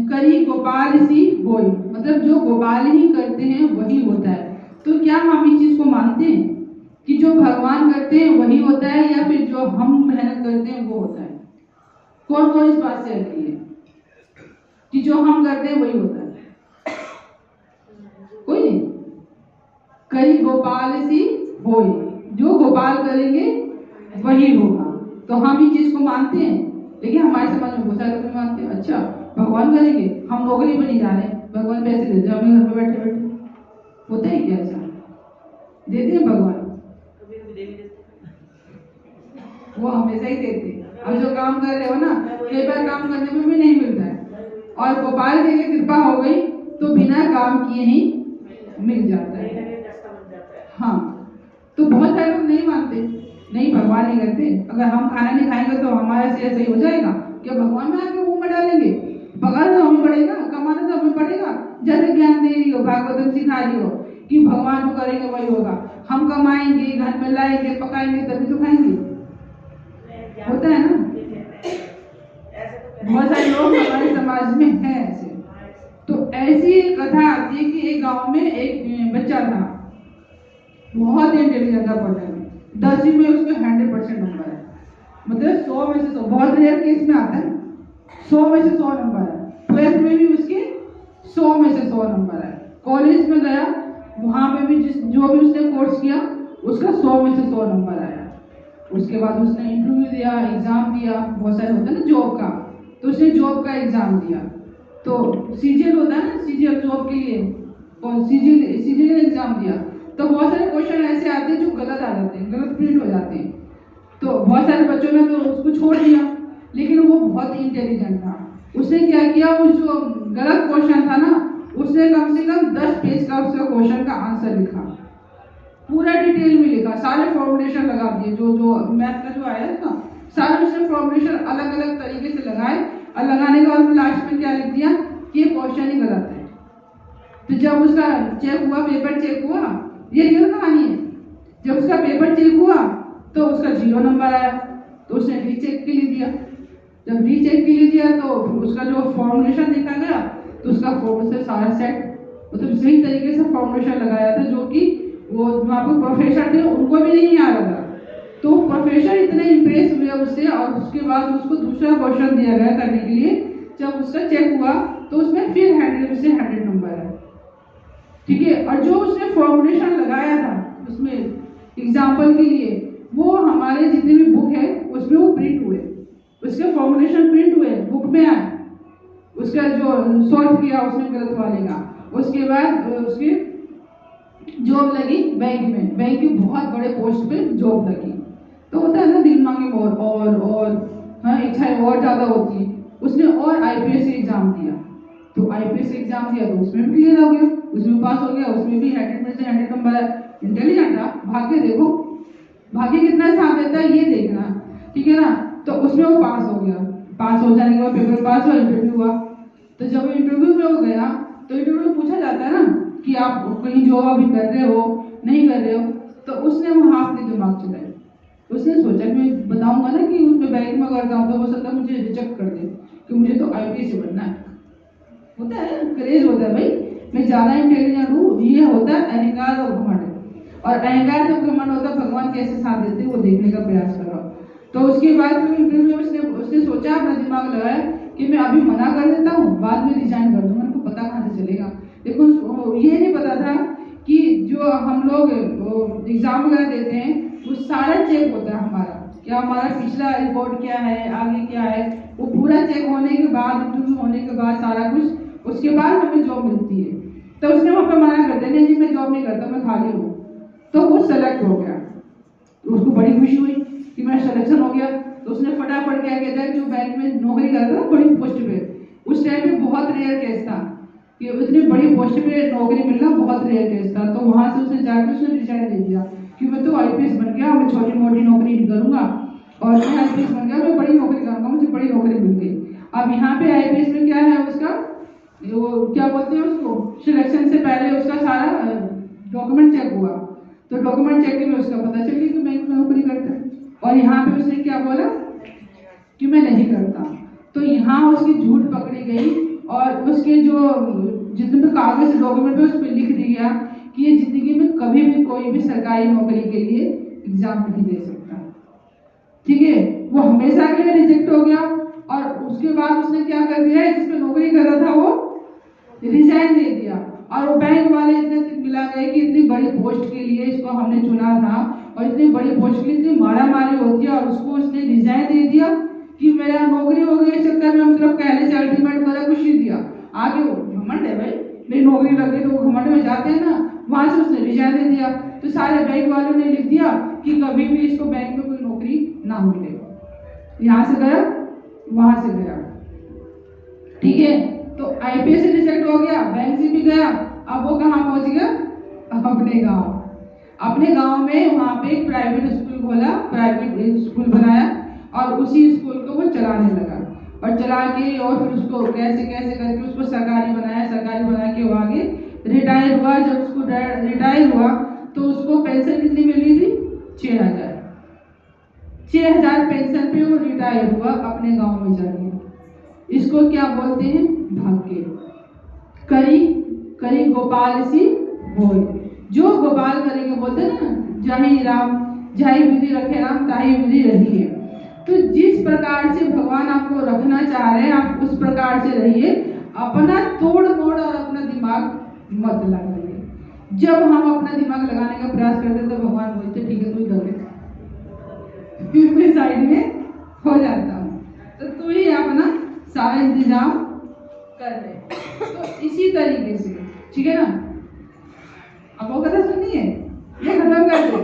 करी गोपाल सी होई, मतलब जो गोपाल ही करते हैं वही होता है। तो क्या हम इस चीज को मानते हैं कि जो भगवान करते हैं वही होता है, या फिर जो हम मेहनत करते हैं वो होता है? कौन कौन इस बात से अग्री है कि जो हम करते हैं वही होता है? कोई नहीं। करी गोपाल सी होई, जो गोपाल करेंगे वही होगा। तो हम इस चीज को मानते हैं, लेकिन हमारे समाज में बहुत सारे लोग मानते हैं अच्छा भगवान करेंगे, हम नौकरी पर नहीं जा रहे, भगवान पैसे देते हैं हमें घर पे बैठे बैठे। होता है क्या ऐसा? देते हैं भगवान? वो हमेशा ही देते हैं। अब जो काम कर रहे हो ना, कई बार काम करने में भी नहीं मिलता है, और गोपाल जी की कृपा हो गई तो बिना काम किए ही मिल जाता है। हाँ, तो बहुत सारे लोग नहीं मानते, नहीं भगवान नहीं करते, अगर हम खाना नहीं खाएंगे तो हमारा सेहत सही हो जाएगा क्या? भगवान में आके मुंह में डालेंगे? पगार तो हमें पड़ेगा, कमाना तो हमें पड़ेगा। जैसे ज्ञान दे रही हो, भागवतम सिखा रही हो कि भगवान जो करेंगे वही होगा, हम कमाएंगे, घर में लाएंगे, पकाएंगे तभी तो खाएंगे। होता है ना? बहुत सारे लोग हमारे समाज में हैं ऐसे। तो ऐसी एक कथा आती है कि एक गांव में एक बच्चा था, बहुत इंटेलिजेंट था पढ़ने में, 10वीं में उसके 100% नंबर है, मतलब 100 में से 100, बहुत रेयर केस में आता है 100 में से 100 नंबर है। 12th में भी उसके 100 में से 100 नंबर है। कॉलेज में गया, वहां पे भी जो भी उसने कोर्स किया उसका 100 में से 100 नंबर आया। उसके बाद उसने इंटरव्यू दिया, एग्जाम दिया, बहुत सारे होते हैं ना जॉब का, तो उसने जॉब का एग्जाम दिया। तो सीजीएल होता है ना, सीजीएल जॉब के लिए, और सीजीएल एग्जाम दिया तो बहुत सारे क्वेश्चन ऐसे आते हैं जो गलत आ जाते हैं, गलत प्रिंट हो जाते हैं। तो बहुत सारे बच्चों ने तो उसको छोड़ दिया, लेकिन वो बहुत इंटेलिजेंट था। उसने क्या किया, वो जो गलत क्वेश्चन था ना, उसने कम से कम 10 पेज का उसका क्वेश्चन का आंसर लिखा, पूरा डिटेल में लिखा, सारे फॉर्मुलेशन लगा दिए, जो मैथ का जो आया था सारे उसने फॉर्मुलेशन अलग अलग तरीके से लगाए, और लगाने के बाद लास्ट में क्या लिख दिया कि ये क्वेश्चन ही गलत है। तो जब उसका चेक हुआ, पेपर चेक हुआ, ये रियल कहानी है, जब उसका पेपर चेक हुआ तो उसका 0 नंबर आया। तो उसने रीचेक के लिए दिया, जब रीचेक के लिए दिया तो उसका जो फॉर्मुलेशन देखा गया तो उसका फॉर्मूला सारा सेट, मतलब सही तरीके से फॉर्मुलेशन लगाया था, जो कि वो वहाँ पर प्रोफेसर थे उनको भी नहीं आ रहा था। तो प्रोफेसर इतने इम्प्रेस हुए उससे, और उसके बाद उसको दूसरा क्वेश्चन दिया गया करने के लिए। जब उसका चेक हुआ तो उसमें फिर 100 में से 100 नंबर है, ठीक है। और जो उसने फॉर्मुलेशन लगाया था उसमें एग्जाम्पल के लिए, वो हमारे जितने भी बुक है उसमें वो प्रिंट हुए, उसके फॉर्मुलेशन प्रिंट हुए, बुक में आए, उसका जो सॉल्व किया उसने गलत वाले का। उसके बाद उसकी जॉब लगी बैंक में, बैंक की बहुत बड़े पोस्ट पे जॉब लगी। तो होता है ना, दिल मांगे और हाँ, इच्छाएं और ज्यादा होती है। उसने और आईपीएस एग्जाम दिया, तो आईपीएस एग्जाम दिया तो उसमें भी क्लियर हो गया, उसमें पास हो गया, उसमें भी 100 में से 100 नंबर है। इंटेलिजेंट था, भाग्य देखो, भाग्य कितना साथ देता है ये देखना, ठीक है ना। तो उसमें वो पास हो गया, पास हो जाने के बाद पेपर पास हुआ, इंटरव्यू हुआ। तो जब इंटरव्यू में वो गया तो इंटरव्यू में पूछा जाता है ना कि आप कहीं जॉब अभी कर रहे हो, नहीं कर रहे हो, तो उसने वहाँ अपने दिमाग चलाए, उसने सोचा कि मैं बताऊंगा ना कि उसमें बैंक में करता हूँ तो हो सकता है मुझे रिजेक्ट कर दे कि मुझे तो आईपीएस से बनना है। होता है, क्रेज होता है भाई, मैं ज्यादा इंटेलिजेंट हूँ, ये होता है अहंकार और घमंड। और अहंकार जब घमंड होता है, भगवान कैसे साथ देते वो देखने का प्रयास करो। तो उसके बाद इंटरव्यू में उसने सोचा, अपना दिमाग लगाया कि मैं अभी मना कर देता हूँ, बाद में रिजाइन कर दूंगा, उनको पता कहाँ से चलेगा। देखो ये नहीं पता था कि जो हम लोग एग्जाम वगैरह देते हैं वो सारा चेक होता है हमारा, क्या हमारा पिछला रिपोर्ट क्या है, आगे क्या है, वो पूरा चेक होने के बाद, इंटरव्यू होने के बाद सारा कुछ, उसके बाद हमें जॉब मिलती है। तो उसने वहाँ पर मना कर दिया, नहीं जी मैं जॉब नहीं करता, मैं खाली हूँ। तो वो सेलेक्ट हो गया, तो उसको बड़ी खुशी हुई कि मेरा सिलेक्शन हो गया। तो उसने फटाफट क्या कहता है, जो बैंक में नौकरी करता था बड़ी पोस्ट पे, उस टाइम पे बहुत रेयर केस था कि इतनी बड़ी पोस्ट पे नौकरी मिलना बहुत रेयर केस था। तो वहां से उसने जाकर उसने रिजाइन दे दिया कि मैं तो आईपीएस बन गया, मैं छोटी मोटी नौकरी नहीं करूंगा, और मैं आईपीएस बन गया, मैं बड़ी नौकरी करूंगा, मुझे बड़ी नौकरी मिल गई। अब यहाँ पे आईपीएस में क्या है, उसका वो क्या बोलते हैं उसको, सिलेक्शन से पहले उसका सारा डॉक्यूमेंट चेक हुआ, तो डॉक्यूमेंट चेक में उसका पता चल गया कि बैंक में नौकरी करता है। और यहाँ पे उसने क्या बोला कि मैं नहीं करता, तो यहाँ उसकी झूठ पकड़ी गई, और उसके जो जितने कागज डॉक्यूमेंट पे उस पर लिख दिया कि ये जिंदगी में कभी भी कोई भी सरकारी नौकरी के लिए एग्जाम नहीं दे सकता, ठीक है। वो हमेशा के लिए रिजेक्ट हो गया, और उसके बाद उसने क्या कर दिया, जिसपे नौकरी कर रहा था वो रिजाइन दे दिया। और वो बैंक वाले इतने मिला गए कि इतनी बड़ी पोस्ट के लिए इसको हमने चुना था, और इतनी बड़ी मुश्किल इतनी मारा मारी होती है और उसको उसने रिजाइन दे दिया कि मेरा नौकरी हो गई। इस चक्कर में मतलब कहने से अल्टीमेट मेरा कुछ नहीं दिया। आगे वो घमंड है भाई, मेरी नौकरी लग गई तो वो घमंड में जाते हैं ना, वहां से उसने रिजाइन दे दिया। तो सारे बैंक वालों ने लिख दिया कि कभी भी इसको बैंक में कोई नौकरी ना मिले। यहाँ से गया वहां से गया, ठीक है। तो आईपीएस से रिजेक्ट हो गया, बैंक से भी गया, अब वो कहाँ पहुंच गया? अपने गांव। अपने गांव में वहां पे एक प्राइवेट स्कूल खोला, प्राइवेट स्कूल बनाया और उसी स्कूल को वो चलाने लगा और चला के और फिर उसको कैसे कैसे करके उसको सरकारी बनाया। सरकारी बना के वो आगे रिटायर हुआ। जब उसको रिटायर हुआ तो उसको पेंशन कितनी मिल रही थी? 6,000। 6,000 पेंशन पे वो रिटायर हुआ अपने गांव में जाके। इसको क्या बोलते हैं? भाग्य। करी करी गोपाल सी होय। जो गोपाल करेंगे बोलते हैं ना, जाहि राम जाहि विधि रखे राम ताहि विधि रही है। तो जिस प्रकार से भगवान आपको रखना चाह रहे हैं आप उस प्रकार से रहिए, अपना तोड़ मोड़ और अपना दिमाग मत लगाइए। जब हम अपना दिमाग लगाने का प्रयास करते तो भगवान बोलते ठीक है तू इधर ले, फिर मैं साइड में हो जाता हूँ। तो तू ही अपना सारा इंतजाम कर ले। तो इसी तरीके से, ठीक है ना। अब वो कथा सुननी है, ये खत्म कर दे,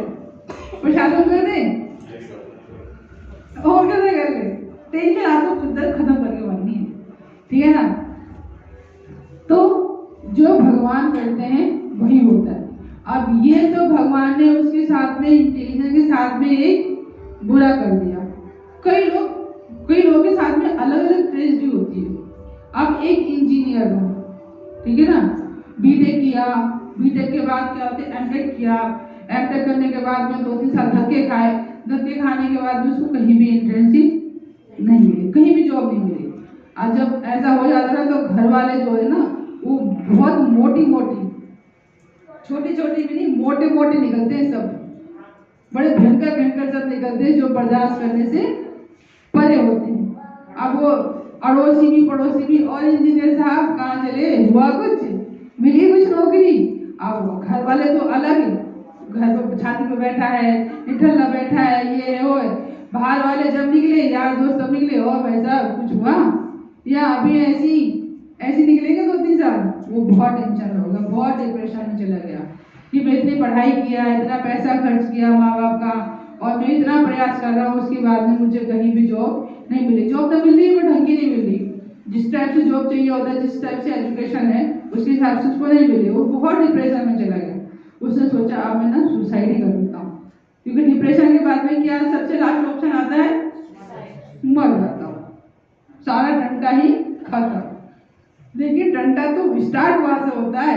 प्रसादन कर दे और कैसे कर ले, टेंशन आपको खुद खत्म करके बननी है, ठीक है ना। तो जो भगवान करते हैं वही होता है। अब ये तो भगवान ने उसके साथ में इंटेलिजेंस के साथ में एक बुरा कर दिया। कई लोगों के साथ में अलग अलग ट्रेजेडी होती है। अब एक इंजीनियर हो, ठीक है ना, बीटेक किया, बीटेक के बाद क्या होते है एमटेक किया, एमटेक करने के बाद में 2-3 साल धक्के खाए, धक्के खाने के बाद में उसको कहीं भी इंटर्नशिप नहीं मिली, कहीं भी जॉब नहीं मिली। और जब ऐसा हो जाता है तो घर वाले जो है ना वो बहुत मोटी छोटी भी नहीं, मोटे निकलते हैं सब, बड़े भयंकर सब निकलते हैं जो बर्दाश्त करने से परे होते हैं। अब वो पड़ोसी भी और इंजीनियर साहब कहाँ चले, हुआ कुछ, मिली कुछ नौकरी। अब घर वाले तो अलग ही, घर पर छाती पे बैठा है, निठल्ला बैठा है, ये है वो है। बाहर वाले जब निकले, यार दोस्त सब निकले, और भाई साहब कुछ हुआ या अभी ऐसी निकलेंगे 2-3 साल, वो बहुत टेंशन होगा, बहुत डिप्रेशन में चला गया कि मैं इतनी पढ़ाई किया, इतना पैसा खर्च किया माँ बाप का, और मैं इतना प्रयास कर रहा हूँ, उसके बाद में मुझे कहीं भी जॉब नहीं मिली। जॉब तो मिल रही है वो ढंग की नहीं मिल रही, जिस टाइप से जॉब चाहिए होता है, जिस टाइप से एजुकेशन है उसके हिसाब से उसको नहीं मिली। वो बहुत डिप्रेशन में चला गया। उसने सोचा अब मैं ना सुसाइड ही कर देता हूँ, क्योंकि डिप्रेशन के बाद में क्या सबसे लास्ट ऑप्शन आता है, मर जाता हूँ, सारा डंडा ही खत्म। लेकिन डंडा तो स्टार्ट वहां से होता है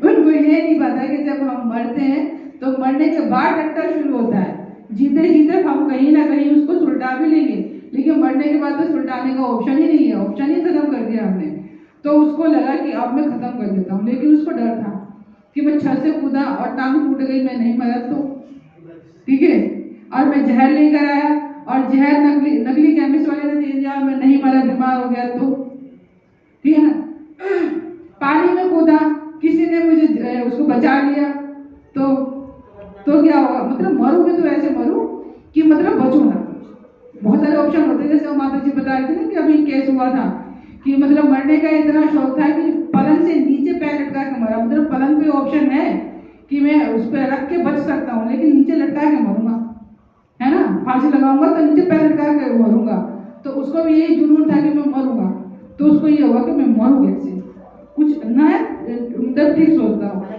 उनको ये नहीं पता कि जब हम मरते हैं तो मरने के बाद डंडा शुरू होता है। जीते हम कहीं ना कहीं उसको सुलटा भी लेंगे, लेकिन मरने के बाद तो सुलटाने का ऑप्शन ही नहीं है, ऑप्शन ही खत्म कर दिया हमने। तो उसको लगा कि अब मैं खत्म कर देता हूँ, लेकिन उसको डर था कि मैं छत से कूदा और टांग टूट गई, मैं नहीं मरा तो ठीक है, और मैं जहर लेकर आया और जहर नकली केमिस्ट वाले ने दे दिया, मैं नहीं मरा, बीमार हो गया तो ठीक है ना। पानी में कूदा, किसी ने मुझे उसको बचा लिया तो क्या होगा, मतलब मरूंगे तो ऐसे मरूं कि मतलब बचूं ना। बहुत सारे ऑप्शन होते हैं, जैसे वो माता जी बता रहे थे ना कि अभी केस हुआ था कि मतलब मरने का इतना शौक था कि पलंग से नीचे पैर लटका के मरा। मतलब पलंग पे ऑप्शन है कि मैं उस पर रख के बच सकता हूँ, लेकिन नीचे लटका के मरूंगा, है ना, फांसी लगाऊंगा तो नीचे पैर लटका के मरूंगा। तो उसको भी यही जुनून था कि मैं मरूंगा, तो उसको ये होगा कि मैं मरूँ कैसे, कुछ नया मतलब ठीक सोचता हूँ।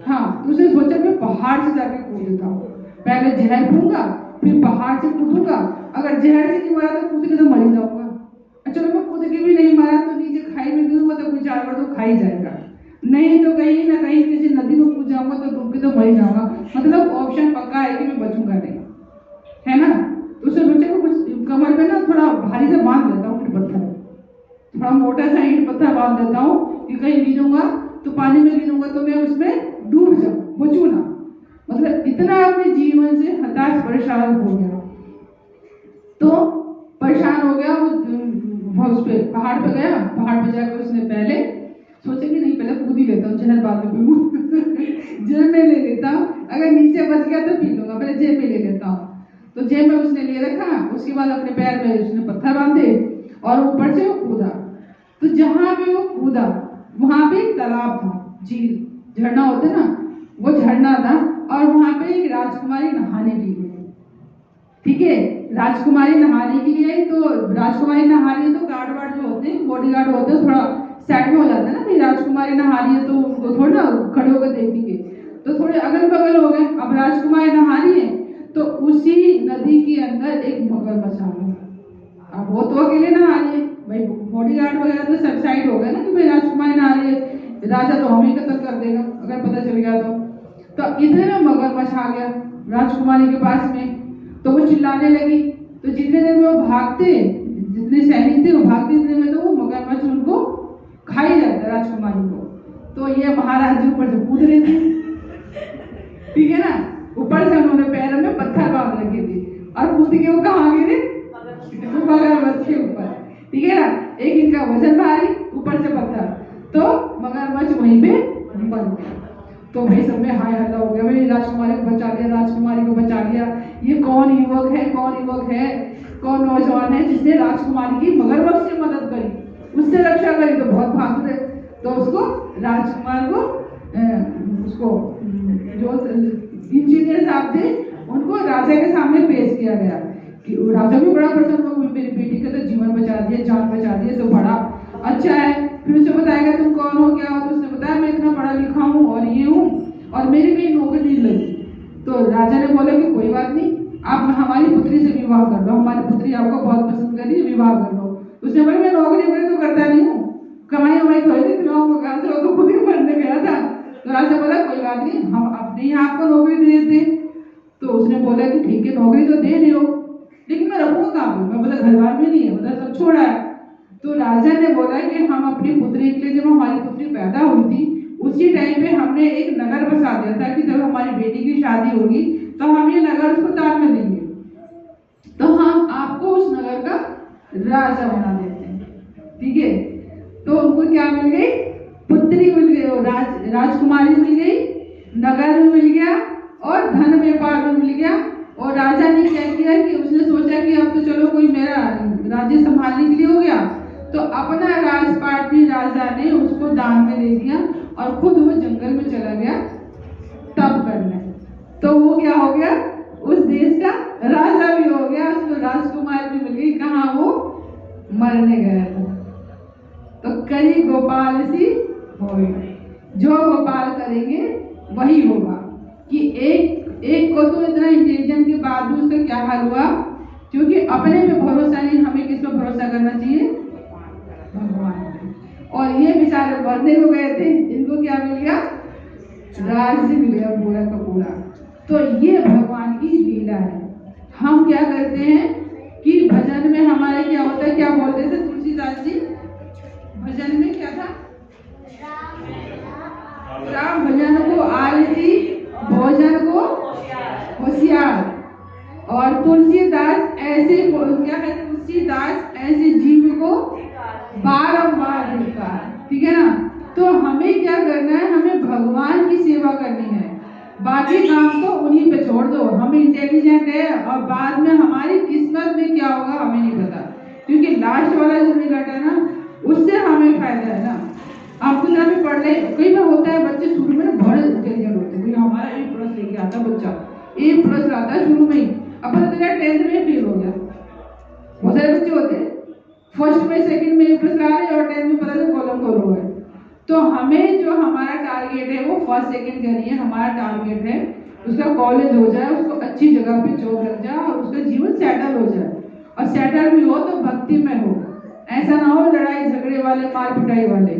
हाँ, तो उसने सोचा मैं पहाड़ से जाके कूदता हूँ, पहले जहर पीऊंगा फिर पहाड़ से कूदूंगा, अगर जहर से नहीं मरा तो कूद के तो मर ही जाऊंगा, चलो मैं कूद के भी नहीं मरा तो नीचे खाई में गिरूंगा तो कोई जानवर तो खा ही जाएगा, नहीं तो कहीं ना कहीं किसी नदी में कूद जाऊंगा तो डूब के तो मर ही जाऊंगा। मतलब ऑप्शन पक्का है कि मैं बचूंगा नहीं, है ना। तो उसने सोचा को कुछ कमर में ना थोड़ा भारी से बांध देता हूँ, पत्थर थोड़ा मोटा सा ईंट पत्थर बांध देता हूँ कि कहीं गिरूंगा तो पानी में गिरूंगा तो मैं उसमें डूब जाऊं, बचूं ना। मतलब इतना अपने जीवन से हताश परेशान हो गया, तो परेशान हो गया वो उस पे पहाड़ पे गया। पहाड़ पे जाकर उसने पहले सोचा कि नहीं पहले कूद ही लेता हूँ, जहर बाद में पीऊँ जहर में ले लेता हूँ, अगर नीचे बच गया तो पी लूंगा, पहले जेब में ले लेता हूँ। तो जेब में उसने ले रखा, उसके बाद अपने पैर में उसने पत्थर बांधे और ऊपर से वो कूदा। तो जहां पे वो कूदा वहां पे एक तालाब था, झील झरना होता ना, वो झरना था, और वहां पे एक राजकुमारी नहाने के लिए, ठीक है, राजकुमारी नहाने के लिए। तो राजकुमारी नहा रही है तो गार्ड वार्ड जो होते हैं, बॉडी गार्ड होते हैं, थोड़ा साइड में हो जाता है ना, भाई राजकुमारी नहा रही है तो उनको थोड़ा ना खड़े होकर देखेंगे, तो थोड़े अगल बगल हो गए। अब राजकुमारी नहा रही है तो उसी नदी के अंदर एक मगरमच्छ आ गया। अब वो तो अकेले नहा रही है, भाई बॉडी गार्ड वगैरह तो सब साइड हो गए ना कि भाई राजकुमारी नहा रही है, राजा तो हमें कत्ल कर देगा अगर पता चल गया तो इतने में मगरमच्छ आ गया राजकुमारी के पास में। तो वो चिल्लाने लगी, तो जितने देर में वो भागते, जितने सैनिक थे वो भागते, इतने में तो वो मगरमच्छ उनको खा ही जाता राजकुमारी को। तो ये महाराज जी ऊपर से कूद रहे थे, ठीक है ना, ऊपर से उन्होंने पैरों में पत्थर बांध रखे थे और कूद के वो कहाँ गिरे, मगरमच्छ के ऊपर, ठीक है ना। एक इनका वजन भारी, ऊपर से पत्थर, तो मगरमच्छ वहीं पे मर गया। तो भाई सब में हाय हल्ला हो गया, भाई राजकुमारी को बचा लिया, राजकुमारी को बचा लिया। ये कौन युवक है, कौन नौजवान है जिसने राजकुमारी की मगरमच्छ से मदद करी, उससे रक्षा करी। तो बहुत भाग रहे, तो उसको राजकुमार को उसको जो इंजीनियर साहब थे उनको राजा के सामने पेश किया गया कि राजा भी बड़ा प्रसन्न हो, मेरी बेटी का तो जीवन बचा दिया, जान बचा दिया, तो बड़ा अच्छा है। फिर उसे बताएगा तुम कौन हो, क्या हो, तो उसने बताया मैं इतना पढ़ा लिखा हूँ और ये हूँ और मेरी भी नौकरी नहीं लगी। तो राजा ने बोला कि कोई बात नहीं, आप हमारी पुत्री से विवाह कर लो, हमारी पुत्री आपको बहुत पसंद करी, विवाह कर लो। उसने बोला मैं नौकरी तो करता नहीं हूँ, कमाई थोड़ी थी, कहाँ से, वो तो खुद ही मरने गया था। तो राजा बोला कोई बात नहीं, हम अपने ही आपको नौकरी दे देते। तो उसने बोला कि ठीक है नौकरी तो दे रहे हो, लेकिन मैं रखूंगा कहाँ पे, मैं बोला घर बार में नहीं है, मतलब सब छोड़ा है। तो राजा ने बोला कि हम अपनी पुत्री के लिए, जब हमारी पुत्री पैदा हुई थी उसी टाइम पे हमने एक नगर बसा दिया था कि जब हमारी बेटी की शादी होगी तो हम ये नगर उसको दान में देंगे, तो हम आपको उस नगर का राजा बना देते हैं, ठीक है। तो उनको क्या मिल गई, पुत्री मिल गई, राजकुमारी मिल गई, नगर में मिल गया और धन व्यापार में मिल गया। और राजा ने क्या किया कि उसने सोचा कि अब तो चलो कोई मेरा राज्य संभालने के लिए हो गया, तो अपना राजपाट भी राजा ने उसको दान में दे दिया और खुद वो जंगल में चला गया तप करने। तो वो क्या हो गया, उस देश का राजा भी हो गया, उसको राजकुमार भी मिल गई, कहाँ वो मरने गया था। तो करी गोपाल सी होए, जो गोपाल करेंगे वही होगा। कि एक को तो इतना इंटेलिजेंट के बाद भी उसका क्या हाल हुआ, क्योंकि अपने पे भरोसा नहीं, हमें किस पर भरोसा करना चाहिए, भगवान। और ये बेचारे मरने को गए थे, इनको क्या मिल गया, राज्य मिल गया पूरा का पूरा। तो ये भगवान की लीला है। हम क्या करते हैं कि भजन में हमारे क्या होता है, क्या बोलते थे तुलसीदास जी भजन में, क्या था, राम भजन को आरती, भोजन को होशियार। और तुलसीदास ऐसे क्या है, तुलसीदास ऐसे जीव को बारंबार धिक्कार, ठीक है ना। तो हमें क्या करना है, हमें भगवान की सेवा करनी है, बाकी काम तो उन्हीं पे छोड़ दो। हम इंटेलिजेंट है और बाद में हमारी किस्मत में क्या होगा हमें नहीं पता, क्योंकि लास्ट वाला जो रिजल्ट है ना उससे हमें फायदा है ना। आप कुछ भी पढ़ ले, कई बार होता है बच्चे शुरू में बड़े इंटेलिजेंट होते हैं, हमारा A+ लेके आता बच्चा, A+ आता है शुरू में ही, अब पता चला 10th में फेल हो गया। बहुत सारे बच्चे होते हैं फर्स्ट में सेकंड में A+ ला रहे हैं और 10th में पता चला कॉलम करो है। तो हमें जो हमारा टारगेट है वो फर्स्ट सेकंड का नहीं है, हमारा टारगेट है उसका कॉलेज हो जाए, उसको अच्छी जगह पे जॉब लग जाए और उसका जीवन सेटल हो जाए। और सेटल भी हो तो भक्ति में हो, ऐसा ना हो लड़ाई झगड़े वाले, मार पिटाई वाले।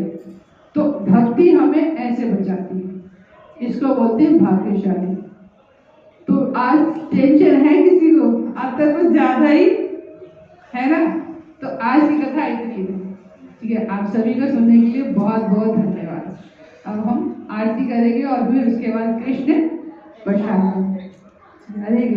तो भक्ति हमें ऐसे बचाती है, इसको बोलते हैं भाग्यशाली। तो आज टेंशन है किसी को, अब तक कुछ ज्यादा ही है ना। तो आज की कथा इतनी है, ठीक है। आप सभी को सुनने के लिए बहुत बहुत धन्यवाद। अब हम आरती करेंगे और फिर उसके बाद कृष्ण बैठाएंगे। हरे